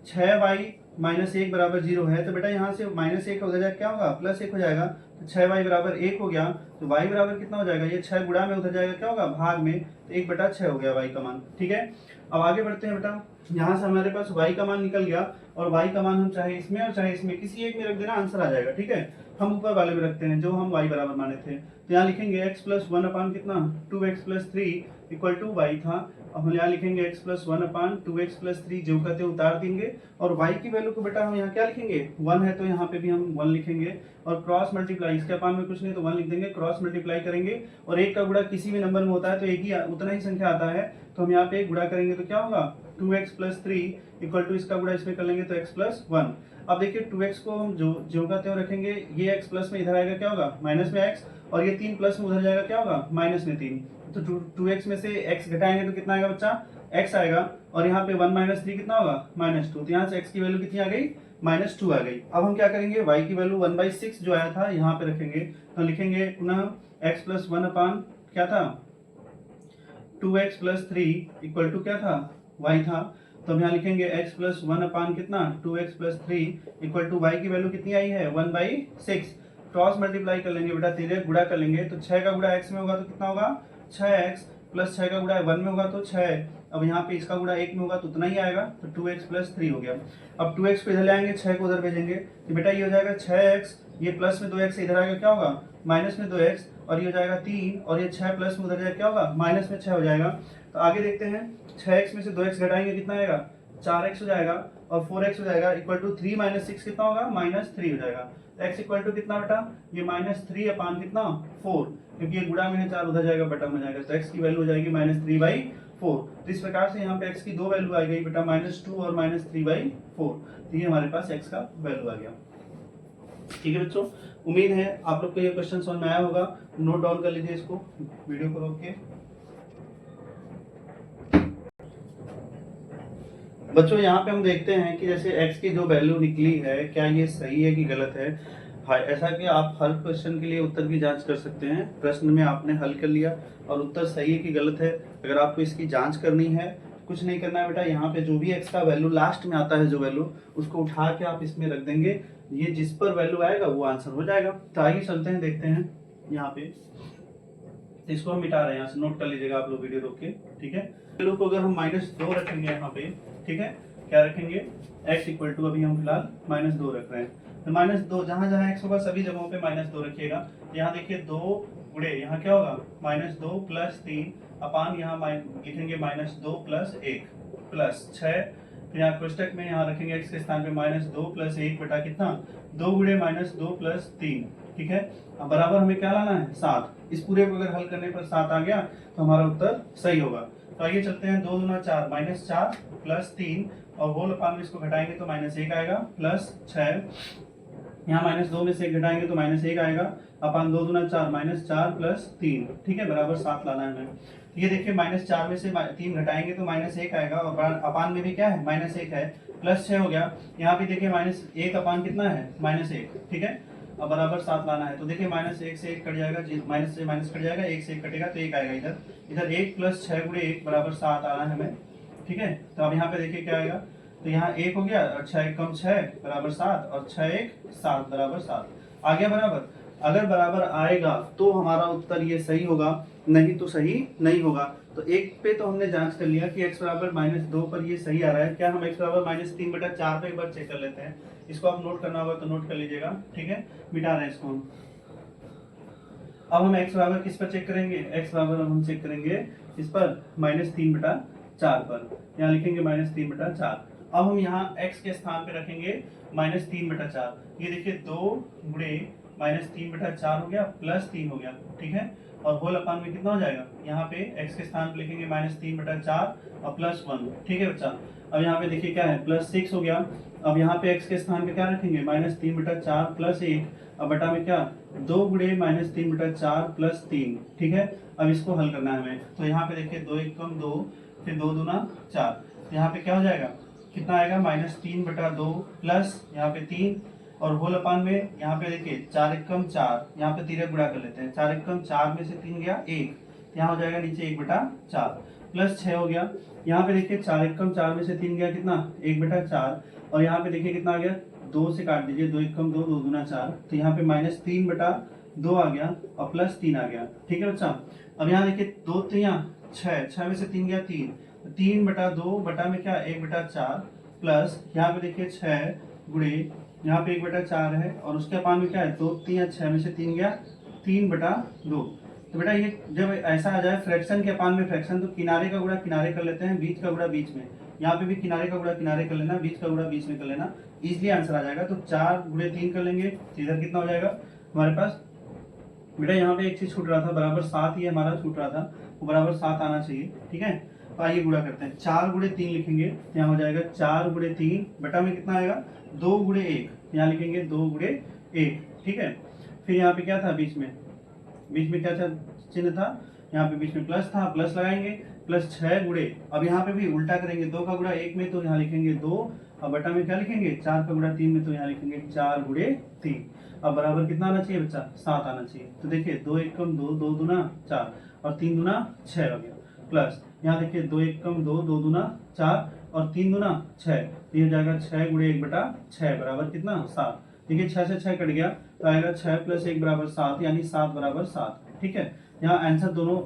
6y माइनस 1 बराबर 0 है तो बेटा यहाँ से माइनस 1 उधर जाए क्या होगा प्लस 1 हो जाएगा। तो 6y बराबर 1 हो गया, तो y बराबर कितना हो जाएगा, ये 6 गुणा में उधर जाएगा क्या होगा भाग में, तो 1/6 हो गया y का मान। ठीक है, अब आगे बढ़ते हैं बेटा। यहाँ से हमारे पास y का मान निकल गया, और y का मान हम चाहे इसमें और चाहे इसमें किसी एक में रख देना आंसर आ जाएगा। ठीक है, हम ऊपर वाले में रखते हैं जो हम y बराबर माने थे। तो यहाँ लिखेंगे x प्लस 1 अपान कितना 2x plus 3 equal to y था। अब हम यहाँ लिखेंगे x प्लस 1 अपान 2x प्लस 3 जो कहते हैं उतार देंगे, और y की वैल्यू को बेटा हम यहाँ क्या लिखेंगे 1 है तो यहाँ पे भी हम 1 लिखेंगे, और क्रॉस मल्टीप्लाई, इसके अपान में कुछ नहीं तो 1 लिख देंगे, क्रॉस मल्टीप्लाई करेंगे। और एक का गुणा किसी भी नंबर में होता है तो एक ही उतना ही संख्या आता है, तो हम यहाँ पे एक गुणा करेंगे तो क्या होगा 2x प्लस 3 इक्वल टू इसका गुणा इसमें कर लेंगे तो x प्लस 1। अब देखिए 2x को हम जो का त्यों रखेंगे, ये x प्लस में इधर आएगा क्या होगा माइनस में x, और ये 3 प्लस में उधर जाएगा क्या होगा माइनस में 3। तो 2x में से x घटाएंगे तो कितना आएगा बच्चा x आएगा, और यहाँ पे 1 माइनस 3 कितना होगा -2। तो यहाँ से x की वैल्यू कितनी आ गई -2 आ गई। अब हम क्या करेंगे y की वैल्यू 1/6 जो आया था यहाँ पे रखेंगे, तो लिखेंगे पुनः x प्लस 1 अपान क्या था 2x प्लस 3 इक्वल टू क्या था y था। तो हम यहाँ लिखेंगे x प्लस 1 अपान कितना 2x plus 3 equal to y की वैल्यू कितनी आई है 1/6। क्रॉस मल्टीप्लाई कर लेंगे बेटा, तेरे गुणा कर लेंगे, तो 6 का गुणा x में होगा तो कितना होगा 6x प्लस 6 का गुणा 1 में होगा तो 6। अब यहाँ पे इसका गुणा 1 में होगा तो उतना ही आएगा, तो 2x प्लस 3 हो गया। अब 2x को इधर ले आएंगे, 6 को उधर भेजेंगे, तो बेटा ये हो जाएगा 6x, ये प्लस में 2x इधर आएगा क्या होगा माइनस में 2x, और ये हो जाएगा 3, और ये 6 प्लस में उधर जाएगा क्या होगा माइनस में 6 हो जाएगा। तो आगे देखते हैं 6x में से 2x घटाएंगे कितना आएगा 4x हो जाएगा, और 4x हो जाएगा इक्वल टू 3 माइनस 6 कितना होगा -3 हो जाएगा। तो x इक्वल टू कितना बेटा ये -3 अपान कितना 4, क्योंकि ये गुणा में है 4 उधर जाएगा बटा में जाएगा, तो x की वैल्यू हो जाएगी -3/4। तो इस प्रकार से यहाँ पे x की दो वैल्यू आ गई बेटा -2 और -3/4। तो ये हमारे पास x का वैल्यू आ गया। ठीक है बच्चों, उम्मीद है आप लोग को ये क्वेश्चन समझ में आया होगा। नोट डाउन कर लीजिए इसको, वीडियो को रोक के। बच्चों यहाँ पे हम देखते हैं कि जैसे x की जो वैल्यू निकली है क्या ये सही है कि गलत है। हाँ, ऐसा कि आप हर क्वेश्चन के लिए उत्तर की जांच कर सकते हैं। प्रश्न में आपने हल कर लिया और उत्तर सही है कि गलत है, अगर आपको इसकी जांच करनी है कुछ नहीं करना है बेटा, यहाँ पे जो भी x का वैल्यू लास्ट में आता है जो वैल्यू, उसको उठा के आप इसमें रख देंगे, ये जिस पर वैल्यू आएगा वो आंसर हो जाएगा। तो आइए चलते हैं, देखते हैं यहाँ पे। तो इसको हम मिटा रहे हैं, यहाँ से नोट कर लीजिएगा आप लोग वीडियो रोक के, ठीक है। वैल्यू को अगर हम -2 रखेंगे यहाँ पे, ठीक है, क्या रखेंगे, x इक्वल टू अभी हम फिलहाल -2 रख रहे हैं। तो -2 जहाँ जहाँ x होगा सभी जगहों पे -2 रखिएगा। यहाँ देखिए 2 गुणे यहाँ क्या होगा, -2 + 3 अपान यहाँ लिखेंगे -2 + 1 + 6। फिर यहाँ कोष्टक में यहाँ रखेंगे x के स्थान पे -2 + 1 बटा कितना, 2 गुणे -2 + 3, ठीक है। अब बराबर हमें क्या लाना है, 7। इस पूरे को अगर हल करने पर 7 आ गया तो हमारा उत्तर सही होगा। तो आइए चलते हैं, 2 दूना 4 -4 + 3 और होल अपान में इसको घटाएंगे तो -1 आएगा + 6। यहाँ -2 में से 1 घटाएंगे तो -1 आएगा, अपान 2 दूना 4 -4 + 3, ठीक है, बराबर 7 लाना है हमें। ये देखिए -4 में से 3 घटाएंगे तो -1 आएगा, और अपान में भी क्या है, -1 है, +6 हो गया। यहाँ पे देखिए -1 अपान कितना है, -1, ठीक है। अब बराबर 7 लाना है, तो देखिए -1 से 1 कट जाएगा, माइनस से माइनस कट जाएगा, 1 से 1 कटेगा तो 1 आएगा इधर। इधर 1 + 6 गुणे 1 बराबर 7 आना है हमें, ठीक है। तो अब यहाँ पे देखिए क्या आएगा, तो यहाँ 1 हो गया और 6 × 6 बराबर 7 और 6 × 1 7 बराबर 7 आ गया बराबर। अगर बराबर आएगा तो हमारा उत्तर ये सही होगा, नहीं तो सही नहीं होगा। तो 1 पे तो हमने जांच कर लिया कि x बराबर -2 पर ये सही आ रहा है। क्या हम x बराबर -3/4 पे एक बार चेक कर लेते हैं। इसको आप नोट करना होगा तो नोट कर लीजिएगा, ठीक है। मिटा रहे हैं इसको हम। अब हम x बराबर किस पर चेक करेंगे, x बराबर हम चेक करेंगे इस पर -3/4 पर। यहाँ लिखेंगे -3/4। अब हम यहाँ x के स्थान पे रखेंगे -3/4। ये देखिए 2 गुणे -3/4 हो गया +3 हो गया, ठीक है। और होल अपान में कितना हो जाएगा, यहाँ पे x के स्थान पे लिखेंगे -3/4 और +1, ठीक है बच्चा। अब यहाँ पे देखिए क्या है, +6 हो गया। अब यहाँ पे x के स्थान पे क्या रखेंगे, -3/4 + 1, अब बटा में क्या, 2 गुणे -3/4 + 3, ठीक है। अब इसको हल करना है हमें। तो यहाँ पे देखिए 2 × 1 2, फिर 2 दूना 4, यहाँ पे क्या हो जाएगा, कितना आएगा, -3/2 प्लस यहाँ पे 3 और होल अपान में यहाँ पे देखिए 4 × 4, यहाँ पे तिरक गुणा कर लेते हैं। 4 × 4 में से 3 गया 1, यहाँ हो जाएगा नीचे 1/4 + 6 हो गया। यहाँ पे देखिए 4 × 4 में से 3 गया कितना, 1/4 और यहाँ पे देखिए कितना आ गया, 2 से काट दीजिए, 2 × 2 2 दूना 4, तो यहाँ पे -3/2 आ गया और +3 आ गया, ठीक है बच्चा। अब यहाँ देखिए 2 3 6 में से 3 गया 3, 3/2 बटा में क्या, 1/4 प्लस यहाँ पे देखिए 6 गुणे यहाँ पे 1/4 है और उसके अपान में क्या है, 2 3 6 में से 3 गया 3/2। तो बेटा ये जब ऐसा आ जाए फ्रैक्शन के अपान में फ्रैक्शन, तो किनारे का गुणा किनारे कर लेते हैं, बीच का गुणा बीच में। यहाँ पे भी किनारे का गुणा किनारे कर लेना, बीच का गुणा बीच में कर लेना, इजिली आंसर आ जाएगा। तो 4 गुणे 3 कर लेंगे, इधर कितना हो जाएगा हमारे पास, बेटा यहाँ पे एक चीज छूट रहा था, बराबर 7 ही हमारा छूट रहा था, वो बराबर 7 आना चाहिए, ठीक है। तो आइए गुणा करते हैं, 4 गुणे 3 लिखेंगे, यहाँ हो जाएगा 4 गुणे 3 बटा में कितना आएगा, 2 गुणे 1, यहाँ लिखेंगे 2 गुणे 1, ठीक है। फिर यहाँ पे क्या था, बीच में क्या था, चिन्ह था, यहाँ पे बीच में प्लस था, प्लस लगाएंगे, +6 गुणे, अब यहाँ पे भी उल्टा करेंगे, 2 का गुणा 1 में तो यहाँ लिखेंगे 2 और बटा में क्या लिखेंगे, 4 का गुणा 3 में तो यहाँ लिखेंगे 4 गुणे 3। अब बराबर कितना आना चाहिए बच्चा, 7 आना चाहिए। तो देखिए 2 1 × 2 2 दूना 4 और 3 दूना 6 हो गया, प्लस यहाँ देखिए 2 1 × 2 2 दूना 4 और 3 दूना 6, तो ये हो जाएगा 6 गुणे 1/6 बराबर कितना, 7। देखिए 6 से 6 कट गया तो आएगा 6 + 1 बराबर 7, यानी 7 बराबर 7, ठीक है। यहाँ आंसर दोनों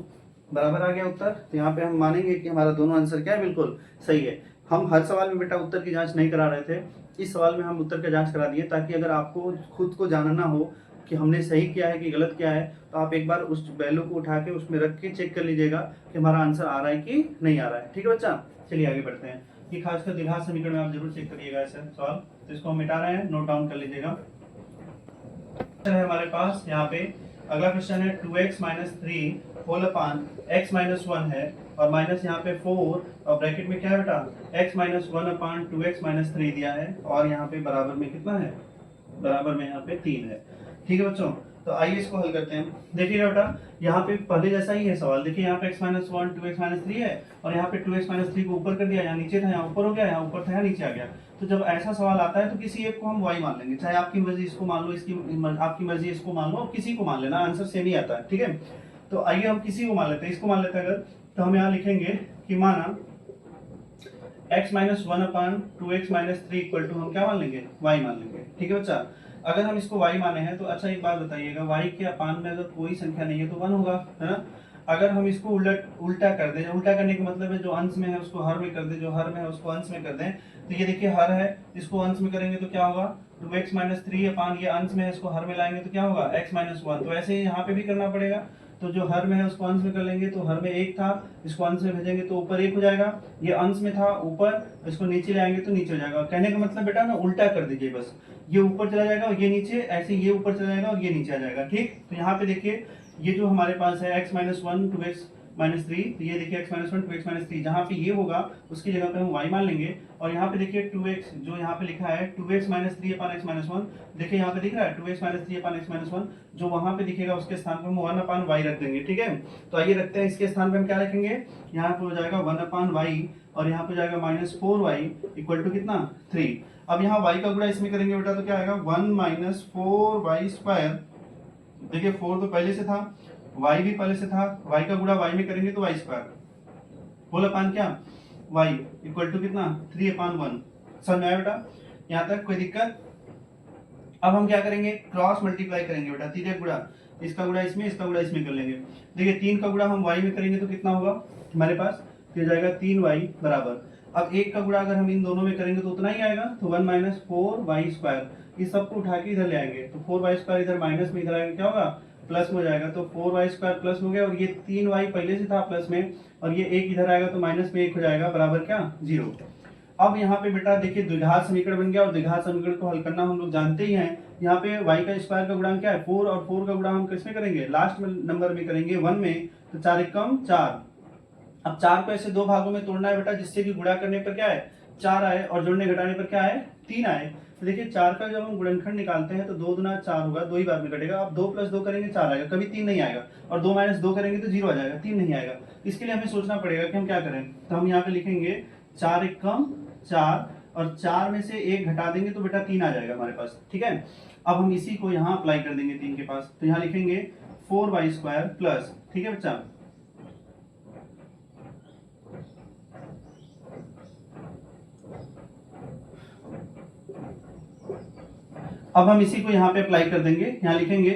बराबर आ गया उत्तर। तो यहाँ पे हम मानेंगे कि हमारा दोनों आंसर क्या है, बिल्कुल सही है। हम हर सवाल में बेटा उत्तर की जांच नहीं करा रहे थे, इस सवाल में हम उत्तर की जांच करा दिए, ताकि अगर आपको खुद को जानना हो कि हमने सही किया है कि गलत किया है, तो आप एक बार उस वैल्यू को उठा के उसमें रख के चेक कर लीजिएगा कि हमारा आंसर आ रहा है कि नहीं आ रहा है, ठीक है बच्चा। चलिए आगे बढ़ते हैं। ये खासकर द्विघात समीकरण में आप जरूर चेक करिएगा ऐसे सवाल। तो इसको हम मिटा रहे हैं, नोट डाउन कर लीजिएगा। है हमारे पास यहाँ पे अगला क्वेश्चन है 2x - 3 होल अपान x - 1 है और माइनस यहाँ पे 4 और ब्रैकेट में क्या है बेटा, x - 1 अपान 2x - 3 दिया है और यहाँ पे बराबर में कितना है, बराबर में यहाँ पे 3 है, ठीक है बच्चों। तो आइए इसको हल करते हैं। देखिए बेटा यहाँ पे पहले जैसा ही है सवाल, देखिए यहाँ पे x - 1 2x - 3 है और यहाँ पे 2x - 3 को ऊपर कर दिया, यहाँ नीचे था यहाँ ऊपर हो गया, यहाँ ऊपर था यहाँ नीचे आ गया। तो जब ऐसा सवाल आता है तो किसी एक को हम y मान लेंगे, चाहे आपकी मर्जी इसको मान लो, आपकी मर्जी इसको मान लो, किसी को मान लेना, आंसर सेम ही आता है, ठीक है। तो आइए हम किसी को मान लेते हैं, इसको मान लेते हैं अगर, तो हम यहाँ लिखेंगे कि माना x minus one upon two X minus three equal to हम क्या मान लेंगे, y मान लेंगे। ठीक है बच्चा, अगर हम इसको y माने हैं तो अच्छा एक बात बताइएगा, y के अपान में अगर कोई संख्या नहीं है तो 1 होगा, है ना। अगर हम इसको उल्टा कर दें, उल्टा करने का मतलब है जो अंश में है उसको हर में कर दें, जो हर में है उसको अंश में कर दें, तो ये देखिए हर है, इसको अंश में करेंगे तो क्या होगा, two X minus three upon ये अंश में है, इसको हर में लाएंगे तो क्या होगा, x माइनस वन। तो ऐसे ही यहाँ पे भी करना पड़ेगा, तो जो हर में है उसको अंश में कर लेंगे, तो हर में एक था, इसको अंश में भेजेंगे तो ऊपर एक हो जाएगा, ये अंश में था ऊपर, इसको नीचे ले आएंगे तो नीचे हो जाएगा। कहने का मतलब बेटा ना उल्टा कर दीजिए बस, ये ऊपर चला जाएगा और ये नीचे, ऐसे ये ऊपर चला जाएगा और ये नीचे आ जाएगा। ठीक, तो यहाँ पे देखिए ये जो हमारे पास है x minus one two X minus three, तो ये देखिए x minus one two X minus three, जहाँ पे ये होगा उसकी जगह पे हम y मान लेंगे, और यहाँ पे देखिए टू एक्स जो यहाँ पे लिखा है two X minus three upon X minus one, देखिए यहाँ पे दिख रहा है two X minus three upon X minus one, जो वहाँ पे दिखेगा उसके स्थान पर हम वन अपान वाई रख देंगे। ठीक है, तो आइए रखते हैं, इसके स्थान पे हम क्या रखेंगे, यहाँ पे हो जाएगा वन अपान वाई, और यहाँ पे जाएगा minus four Y equal to कितना, थ्री। अब यहाँ y का गुणा इसमें करेंगे बेटा तो क्या आएगा, one minus four Y square, देखिए फोर तो पहले से था, y भी पहले से था, y का गुणा y में करेंगे तो y स्क्वायर होल अपान क्या, y इक्वल टू कितना, थ्री अपान वन। समझ में आया बेटा, यहाँ तक कोई दिक्कत। अब हम क्या करेंगे, क्रॉस मल्टीप्लाई करेंगे बेटा, तीन गुणा, इसका गुणा इसमें, इसका गुणा इसमें कर लेंगे। देखिए तीन का गुणा हम y में करेंगे तो कितना होगा हमारे पास, फिर जाएगा तीन y बराबर, अब एक का गुणा अगर हम इन दोनों में करेंगे तो उतना ही आएगा, तो one minus four Y square, इस सबको उठा के इधर ले आएंगे, तो फोर वाई स्क्वायर इधर माइनस में, इधर आएगा क्या होगा, प्लस में हो जाएगा, तो फोर वाई स्क्वायर प्लस हो गया, और ये तीन वाई पहले से था प्लस में, और ये एक इधर आएगा तो माइनस में एक हो जाएगा, बराबर क्या, जीरो। अब यहाँ पे बेटा देखिए द्विघात समीकरण बन गया, और द्विघात समीकरण को हल करना हम लोग जानते ही हैं। यहाँ पे y का स्क्वायर का गुणांक क्या है, फोर, और फोर का गुणा हम किसमें करेंगे, लास्ट में नंबर में करेंगे, वन में, तो चार एक कम चार। अब चार को ऐसे दो भागों में तोड़ना है बेटा, जिससे कि गुणा करने पर क्या है, चार आए, और जोड़ने घटाने पर क्या है, तीन आए। तो देखिए चार का जब हम गुणनखंड निकालते हैं तो दो दुना चार होगा, दो ही बार में कटेगा। अब दो प्लस दो करेंगे चार आएगा, कभी तीन नहीं आएगा, और दो माइनस दो करेंगे तो जीरो आ जाएगा, तीन नहीं आएगा। इसके लिए हमें सोचना पड़ेगा कि हम क्या करें, तो हम यहाँ पे लिखेंगे चार एक कम चार, और चार में से एक घटा देंगे तो बेटा तीन आ जाएगा हमारे पास। ठीक है, अब हम इसी को यहाँ अप्लाई कर देंगे तीन के पास, तो यहाँ लिखेंगे फोर वाई स्क्वायर प्लस, ठीक है बच्चा, अब हम इसी को यहाँ पे अप्लाई कर देंगे, यहाँ लिखेंगे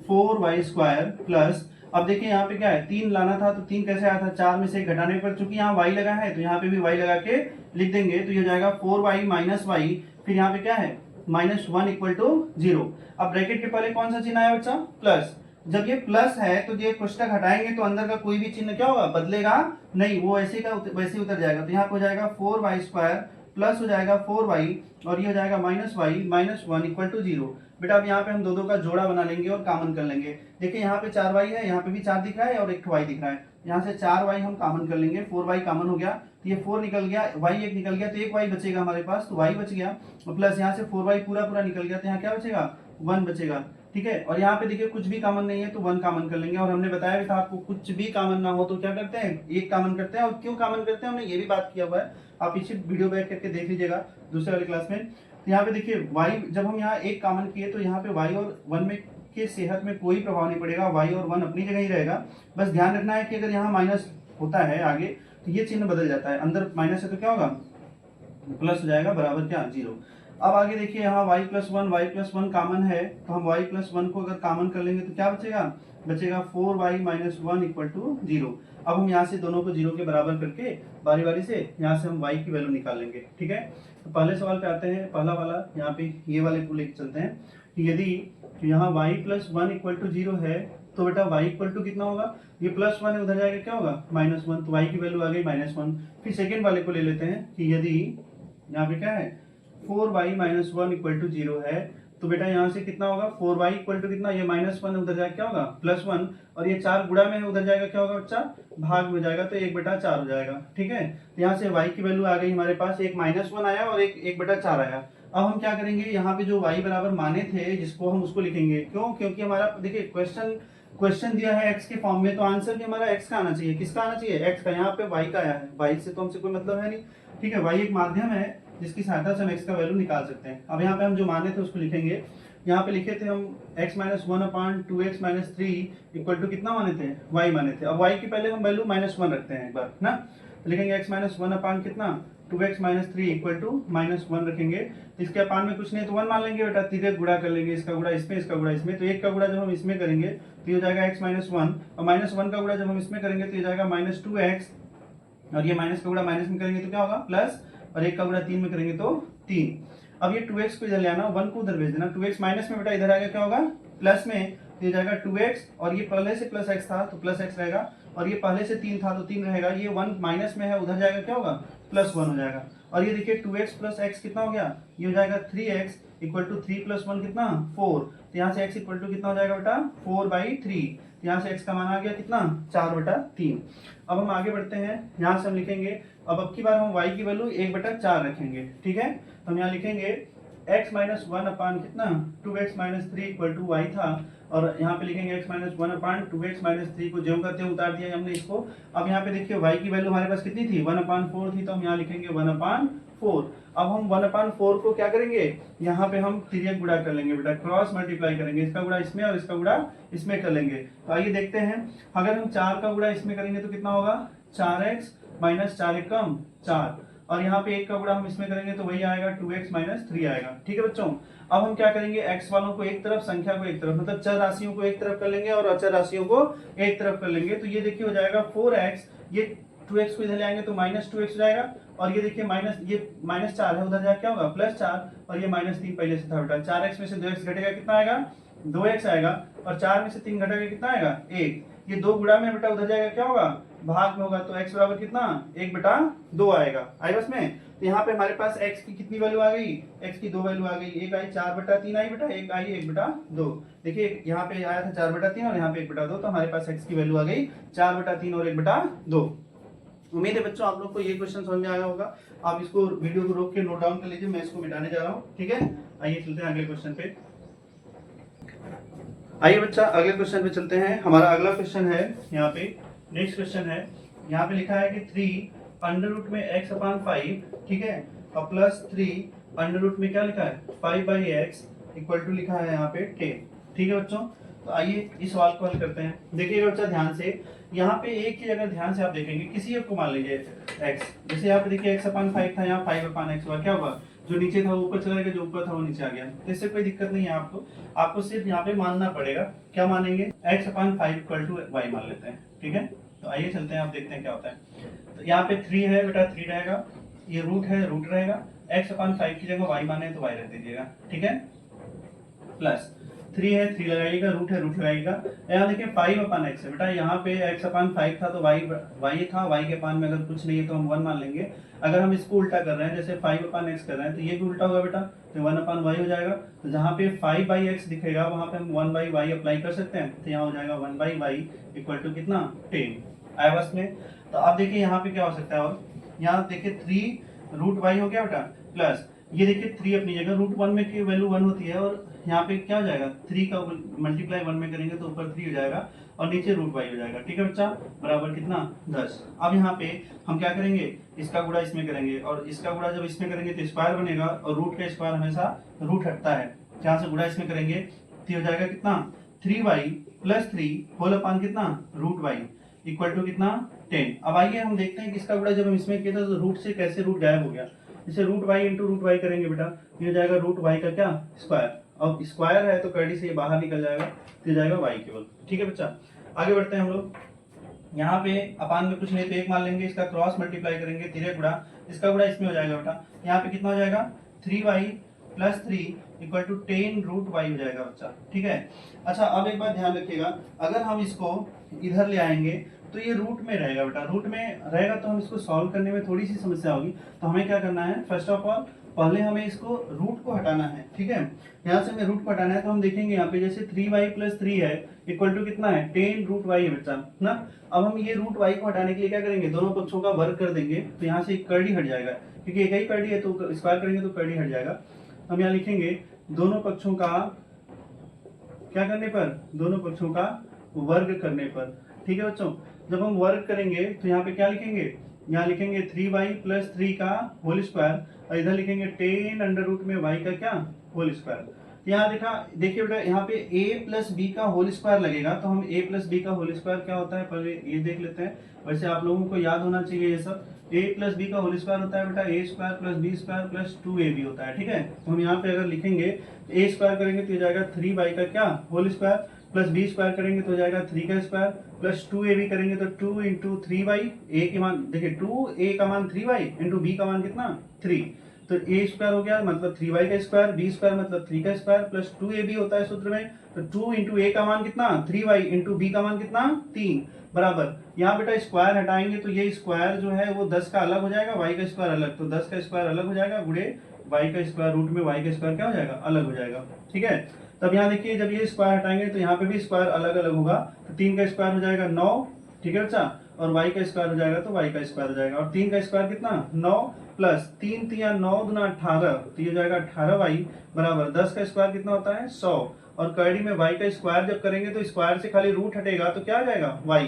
फोर वाई स्क्वायर प्लस, अब देखिए यहाँ पे क्या है, तीन लाना था तो तीन कैसे आया था, चार में से एक घटाने पर, चूंकि यहाँ y लगा है तो यहाँ पे भी y लगा के लिख देंगे, तो ये हो जाएगा फोर वाई माइनस वाई, फिर यहाँ पे क्या है minus one equal to zero. अब ब्रैकेट के पहले कौन सा चिन्ह आया बच्चा, प्लस, जब ये प्लस है तो ये कोष्टक हटाएंगे तो अंदर का कोई भी चिन्ह क्या होगा, बदलेगा नहीं, वो ऐसे का वैसे उतर जाएगा। तो यहाँ पे हो जाएगा फोर वाई स्क्वायर प्लस हो जाएगा फोर वाई, और ये हो जाएगा minus Y minus one equal to zero. बेटा अब यहाँ पे हम दो दो का जोड़ा बना लेंगे और कॉमन कर लेंगे। देखिए यहाँ पे चार वाई है, यहाँ पे भी चार दिख रहा है और एक वाई दिख रहा है, यहाँ से चार वाई हम कॉमन कर लेंगे, फोर वाई कॉमन हो गया, तो ये फोर निकल गया, वाई एक निकल गया, तो एक वाई बचेगा हमारे पास, तो वाई बच गया, प्लस यहाँ से फोर वाई पूरा पूरा निकल गया, तो यहाँ क्या बचेगा, वन बचेगा। ठीक है, और यहाँ पे देखिए कुछ भी कॉमन नहीं है तो वन कॉमन कर लेंगे, और हमने बताया भी था आपको कुछ भी कॉमन ना हो तो क्या करते हैं, एक कॉमन करते हैं। और क्यों कॉमन करते हैं हमने ये भी बात किया हुआ है, आप पीछे वीडियो बैक करके देख लीजिएगा दूसरे वाले क्लास में। तो यहाँ पे देखिए वाई, जब हम यहाँ एक कॉमन किए तो यहाँ पे वाई और वन में के सेहत में कोई प्रभाव नहीं पड़ेगा, वाई और वन अपनी जगह ही रहेगा। बस ध्यान रखना है कि अगर यहाँ माइनस होता है आगे तो ये चिन्ह बदल जाता है, अंदर माइनस है तो क्या होगा, प्लस हो जाएगा, बराबर क्या, जीरो। अब आगे देखिए यहाँ y प्लस वन कॉमन है, तो हम y प्लस वन को अगर कॉमन कर लेंगे तो क्या बचेगा, बचेगा four Y minus one equal to zero. अब हम यहाँ से दोनों को जीरो के बराबर करके बारी बारी से यहाँ से हम y की वैल्यू निकाल लेंगे। ठीक है, तो पहले सवाल पे आते हैं, पहला वाला यहाँ पे ये वाले को लेकर चलते हैं कि यदि यहाँ y plus one equal to zero है तो बेटा y इक्वल टू कितना होगा, ये प्लस वन है उधर जाएगा क्या होगा, माइनस वन, तो y की वैल्यू आ गई माइनस वन। फिर सेकेंड वाले को ले लेते हैं कि यदि यहाँ पे क्या है four Y minus one equal to zero है, तो बेटा यहाँ से कितना होगा, फोर वाई इक्वल टू कितना, ये माइनस वन उधर जाएगा क्या होगा, प्लस वन, और ये चार गुणा में है उधर जाएगा क्या होगा बच्चा, भाग में जाएगा, तो एक बटा चार हो जाएगा। ठीक है, तो यहाँ से y की वैल्यू आ गई हमारे पास, एक माइनस वन आया और एक बटा चार आया। अब हम क्या करेंगे, यहाँ पे जो y बराबर माने थे जिसको हम उसको लिखेंगे, क्यों, क्योंकि हमारा देखिए क्वेश्चन दिया है x के फॉर्म में, तो आंसर भी हमारा x का आना चाहिए, किसका आना चाहिए, x का, यहाँ पे y का आया है, y से तो हमसे कोई मतलब है नहीं। ठीक है, y एक माध्यम है जिसकी सहायता से हम x का वैल्यू निकाल सकते हैं। अब यहाँ पे हम जो माने थे उसको लिखेंगे, यहाँ पे लिखे थे हम x minus one upon two X minus three equal to कितना माने थे, y माने थे। अब y की पहले हम वैल्यू माइनस वन रखते हैं एक बार ना, तो लिखेंगे x माइनस वन अपान कितना 2x minus three equal to -1 रखेंगे, तो इसके अपान में कुछ नहीं तो 1 मान लेंगे बेटा, तिर्यक गुणा कर लेंगे, इसका गुणा इसमें, इसका गुणा इसमें, तो 1 का गुणा जब हम इसमें करेंगे तो ये हो जाएगा x माइनस 1, और -1 का गुणा जब हम इसमें करेंगे तो ये जाएगा -2x, और ये माइनस का गुणा माइनस में करेंगे तो क्या होगा प्लस, और 1 का गुणा 3 में करेंगे तो 3। अब ये 2x को इधर ले आना, 1 को उधर भेज देना, 2x माइनस में बेटा इधर आएगा क्या होगा प्लस में, तो ये जाएगा 2x, और ये पहले से प्लस x था तो प्लस x रहेगा, और ये पहले से 3 था तो 3 रहेगा, ये 1 माइनस में है उधर जाएगा क्या होगा +1 हो जाएगा, और ये देखिए 2x प्लस x कितना हो गया, ये हो जाएगा 3x इक्वल टू 3 + 1 कितना 4, तो यहाँ से x इक्वल टू कितना हो जाएगा बेटा 4/3, तो यहाँ से x का मान आ गया कितना 4/3। अब हम आगे बढ़ते हैं, यहाँ से हम लिखेंगे, अब की बार हम y की वैल्यू 1/4 रखेंगे, ठीक है, तो हम यहाँ लिखेंगे x माइनस 1 अपान कितना 2x minus 3 equal to y था, और यहाँ पे लिखेंगे x माइनस 1 अपान 2x माइनस 3 को ज्यों करते उतार दिया हमने इसको। अब यहाँ पे देखिए y की वैल्यू हमारे पास कितनी थी 1/4 थी, तो हम यहाँ लिखेंगे 1/4। अब हम 1/4 को क्या करेंगे, यहाँ पे हम तिर्यक गुणा कर लेंगे बेटा, क्रॉस मल्टीप्लाई करेंगे, इसका गुणा इसमें और इसका गुणा इसमें कर लेंगे। तो आइए देखते हैं, अगर हम 4 का गुणा इसमें करेंगे तो कितना होगा 4x माइनस 4 एकम 4, और यहाँ पे 1 का गुणा हम इसमें करेंगे तो वही आएगा 2x माइनस 3 आएगा, ठीक है बच्चों। अब हम क्या करेंगे, x वालों को एक तरफ, संख्या को एक तरफ, मतलब चर राशियों को एक तरफ कर लेंगे और अचर राशियों को एक तरफ कर लेंगे, तो ये देखिए हो जाएगा 4x, ये 2x को इधर ले आएंगे तो -2x हो जाएगा, और ये देखिए -4 है उधर जाके क्या होगा +4, और ये -3 पहले से था बेटा, 4x में से 2x घटेगा कितना आएगा 2x आएगा, और 4 में से 3 घटेगा कितना आएगा 1, ये 2 गुणा में बेटा उधर जाएगा क्या होगा भाग में होगा, तो x बराबर कितना 1/2 आएगा, आई बस में। तो यहाँ पे हमारे पास x की कितनी वैल्यू आ गई, x की 2 वैल्यू आ गई, एक आई 4/3 आई बेटा, एक आई 1/2। देखिए यहाँ पे आया था 4/3 और यहाँ पे 1/2, तो हमारे पास x की वैल्यू आ गई 4/3 और 1/2। उम्मीद है बच्चों आप लोग को ये क्वेश्चन समझ में आया होगा, आप इसको वीडियो को रोक के नोट डाउन कर लीजिए, मैं इसको मिटाने जा रहा हूँ, ठीक है। आइए चलते हैं अगले क्वेश्चन पे। आइए बच्चा अगले क्वेश्चन पे चलते हैं। हमारा अगला क्वेश्चन है, यहाँ पे नेक्स्ट क्वेश्चन है, यहाँ पे लिखा है कि 3 अंडर रूट में x/5, ठीक है, और +3 अंडर रूट में क्या लिखा है 5/x इक्वल टू लिखा है यहाँ पे 10, ठीक है बच्चों। तो आइए इस सवाल को हल करते हैं। देखिएगा बच्चा ध्यान से, यहाँ पे एक चीज अगर ध्यान से आप देखेंगे, किसी एक को मान लीजिए x, जैसे यहाँ पे देखिए x/5 था, यहाँ 5/x हुआ, क्या होगा जो नीचे था वो ऊपर चला गया, जो ऊपर था वो नीचे आ गया, तो इससे कोई दिक्कत नहीं है आपको, आपको सिर्फ यहाँ पे मानना पड़ेगा, क्या मानेंगे x/5 इक्वल टू y मान लेते हैं, ठीक है। तो आइए चलते हैं, आप देखते हैं क्या होता है। तो यहाँ पे 3 है बेटा, 3 रहेगा, ये रूट है, रूट रहेगा, x/5 की जगह y माने तो y रख दीजिएगा, ठीक है, प्लस 3 है, 3 लगाइएगा, रूट है, रूट लगाइएगा। यहाँ देखिए 5/x है बेटा, यहाँ पे x/5 था तो y था, y के पान में अगर कुछ नहीं है तो हम 1 मान लेंगे। अगर हम इसको उल्टा कर रहे हैं, जैसे 5/x कर रहे हैं, तो ये भी उल्टा होगा बेटा, तो 1/y हो जाएगा। तो जहाँ पे 5/x दिखेगा वहाँ पे हम 1/y अप्लाई कर सकते हैं, तो यहाँ हो जाएगा 1/y इक्वल टू कितना 10, आया बस में। तो आप देखिए यहाँ पे क्या हो सकता है, और यहाँ देखिए 3√y हो गया बेटा, प्लस ये देखिए 3 अपनी जगह, √1 में की वैल्यू 1 होती है, और यहाँ पे क्या हो जाएगा 3 का मल्टीप्लाई 1 में करेंगे तो ऊपर 3 हो जाएगा और नीचे √y हो जाएगा, ठीक है बच्चा, बराबर कितना 10। अब यहाँ पे हम क्या करेंगे, इसका गुणा इसमें करेंगे, और इसका गुणा जब इसमें करेंगे तो स्क्वायर बनेगा, और रूट का स्क्वायर हमेशा रूट हटता है, यहाँ से गुणा इसमें करेंगे तो हो जाएगा कितना 3y + 3 होल अपान कितना √y इक्वल टू कितना 10। अब आइए हम देखते हैं कि इसका गुणा जब हम इसमें किया था तो रूट से कैसे रूट गायब हो गया। इसे √y इंटू √y करेंगे बेटा, ये हो जाएगा √y का क्या स्क्वायर, अब स्क्वायर है तो कड़ी से ये बाहर निकल जाएगा, तो जाएगा y केवल, ठीक है बच्चा। आगे बढ़ते हैं हम लोग, यहाँ पे अपान में कुछ नहीं तो 1 मान लेंगे, इसका क्रॉस मल्टीप्लाई करेंगे, तिर्यक गुणा, इसका गुणा इसमें हो जाएगा बेटा, यहाँ पे कितना हो जाएगा 3y + 3 इक्वल टू 10√y हो जाएगा बच्चा, ठीक है। अच्छा अब एक बात ध्यान रखिएगा, अगर हम इसको इधर ले आएंगे तो ये रूट में रहेगा बेटा, रूट में रहेगा तो हम इसको सॉल्व करने में थोड़ी सी समस्या होगी, तो हमें क्या करना है, फर्स्ट ऑफ ऑल पहले हमें इसको रूट को हटाना है, ठीक है। यहाँ से हमें रूट को हटाना है, तो हम देखेंगे यहाँ पे जैसे 3y + 3 है इक्वल टू कितना है 10√y है बच्चा ना। अब हम ये √y को हटाने के लिए क्या करेंगे, दोनों पक्षों का वर्ग कर देंगे, तो यहाँ से एक कर्डी हट जाएगा, क्योंकि एक ही कर्डी है तो स्क्वायर करेंगे तो कर्डी हट जाएगा। हम यहाँ लिखेंगे दोनों पक्षों का क्या करने पर, दोनों पक्षों का वर्ग करने पर, ठीक है बच्चों। जब हम वर्ग करेंगे तो यहाँ पे क्या लिखेंगे, यहाँ लिखेंगे 3y + 3 का होल स्क्वायर, और इधर लिखेंगे 10 अंडर रूट में y का क्या होल स्क्वायर। तो यहाँ देखिए बेटा यहाँ पे a प्लस बी का होल स्क्वायर लगेगा, तो हम a प्लस बी का होल स्क्वायर क्या होता है पहले ये देख लेते हैं। वैसे आप लोगों को याद होना चाहिए ये सब। a प्लस बी का होल स्क्वायर होता है बेटा a square plus B square plus 2ab होता है, ठीक है। तो हम यहाँ पे अगर लिखेंगे a स्क्वायर करेंगे तो हो जाएगा 3y का क्या whole square, plus B square करेंगे तो हो जाएगा 3 का स्क्वायर, प्लस 2ab करेंगे तो 2 इंटू 3y, a के मान देखिए 2a का मान 3y इंटू b का मान कितना 3, तो a स्क्वायर हो गया मतलब 3y का स्क्वायर, b स्क्वायर मतलब 3 का स्क्वायर, प्लस 2ab होता है सूत्र में, तो 2 इंटू a का मान कितना 3y इंटू b का मान कितना 3 बराबर। यहाँ बेटा स्क्वायर हटाएंगे तो ये स्क्वायर जो है वो 10 का अलग हो जाएगा, y का स्क्वायर अलग, तो 10 का स्क्वायर अलग हो जाएगा गुणे y का स्क्वायर रूट में y का स्क्वायर क्या हो जाएगा अलग हो जाएगा, ठीक है। तब यहाँ देखिए जब ये स्क्वायर हटाएंगे तो यहाँ पे भी स्क्वायर अलग अलग होगा, तो 3 का स्क्वायर हो जाएगा 9, ठीक है बच्चा, और y का स्क्वायर हो जाएगा तो y का स्क्वायर हो जाएगा, और 3 का स्क्वायर कितना 9 प्लस 3 तिया 9 दुना 18, तो ये हो जाएगा 18y बराबर 10 का स्क्वायर कितना होता है 100, और कड़ी में y का स्क्वायर जब करेंगे तो स्क्वायर से खाली रूट हटेगा तो क्या आ जाएगा y।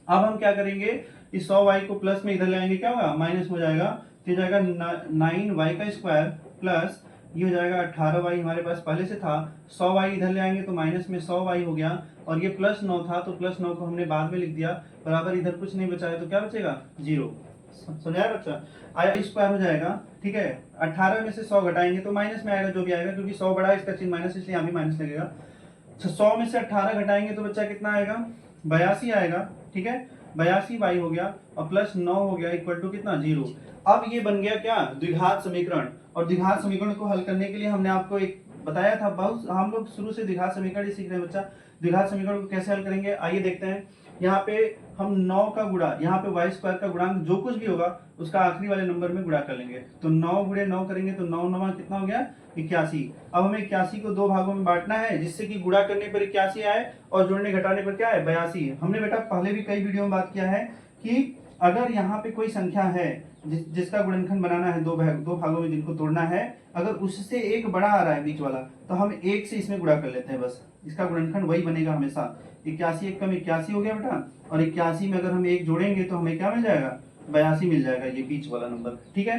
अब हम क्या करेंगे इस 100y को प्लस में इधर ले आएंगे क्या होगा माइनस हो जाएगा, तो ये जाएगा 9y का स्क्वायर प्लस ये हो जाएगा 18y हमारे पास पहले से था, 100y इधर ले आएंगे तो माइनस में 100y हो गया, और ये प्लस 9 था तो प्लस 9 को हमने बाद में लिख दिया बराबर, इधर कुछ नहीं बचा है तो क्या बचेगा 0। समझाया बच्चा, आया स्क्वायर हो जाएगा, ठीक है। 18 में से 100 घटाएंगे तो माइनस में आएगा जो भी आएगा, क्योंकि 100 बड़ा है इसका चिन्ह माइनस इसलिए यहाँ भी माइनस लगेगा। 100 में से 18 घटाएंगे तो बच्चा कितना आएगा 82 आएगा, ठीक है, 82y हो गया और प्लस 9 हो गया इक्वल टू कितना 0। अब ये बन गया क्या द्विघात समीकरण, और द्विघात समीकरण को हल करने के लिए हमने आपको एक बताया था, बहुत हम लोग शुरू से द्विघात समीकरण ही सीख रहे हैं बच्चा। द्विघात समीकरण को कैसे हल करेंगे आइए देखते हैं। यहाँ पे हम 9 का गुणा, यहाँ पे y स्क्वायर का गुणांक जो कुछ भी होगा उसका आखिरी वाले नंबर में गुणा कर लेंगे, तो 9 गुणे 9 करेंगे तो 9 9 कितना हो गया 81। अब हमें 81 को दो भागों में बांटना है जिससे कि गुणा करने पर 81 आए और जोड़ने घटाने पर क्या है 82। हमने बेटा पहले भी कई वीडियो में बात किया है कि अगर यहाँ पे कोई संख्या है जिसका गुणनखंड बनाना है दो भागों में जिनको तोड़ना है, अगर उससे एक बड़ा आ रहा है बीच वाला तो हम एक से इसमें गुणा कर लेते हैं, बस इसका गुणनखंड वही बनेगा हमेशा। 81 एक कम 81 हो गया बेटा, और 81 में अगर हम एक जोड़ेंगे तो हमें क्या मिल जाएगा 82 मिल जाएगा, ये बीच वाला नंबर, ठीक है।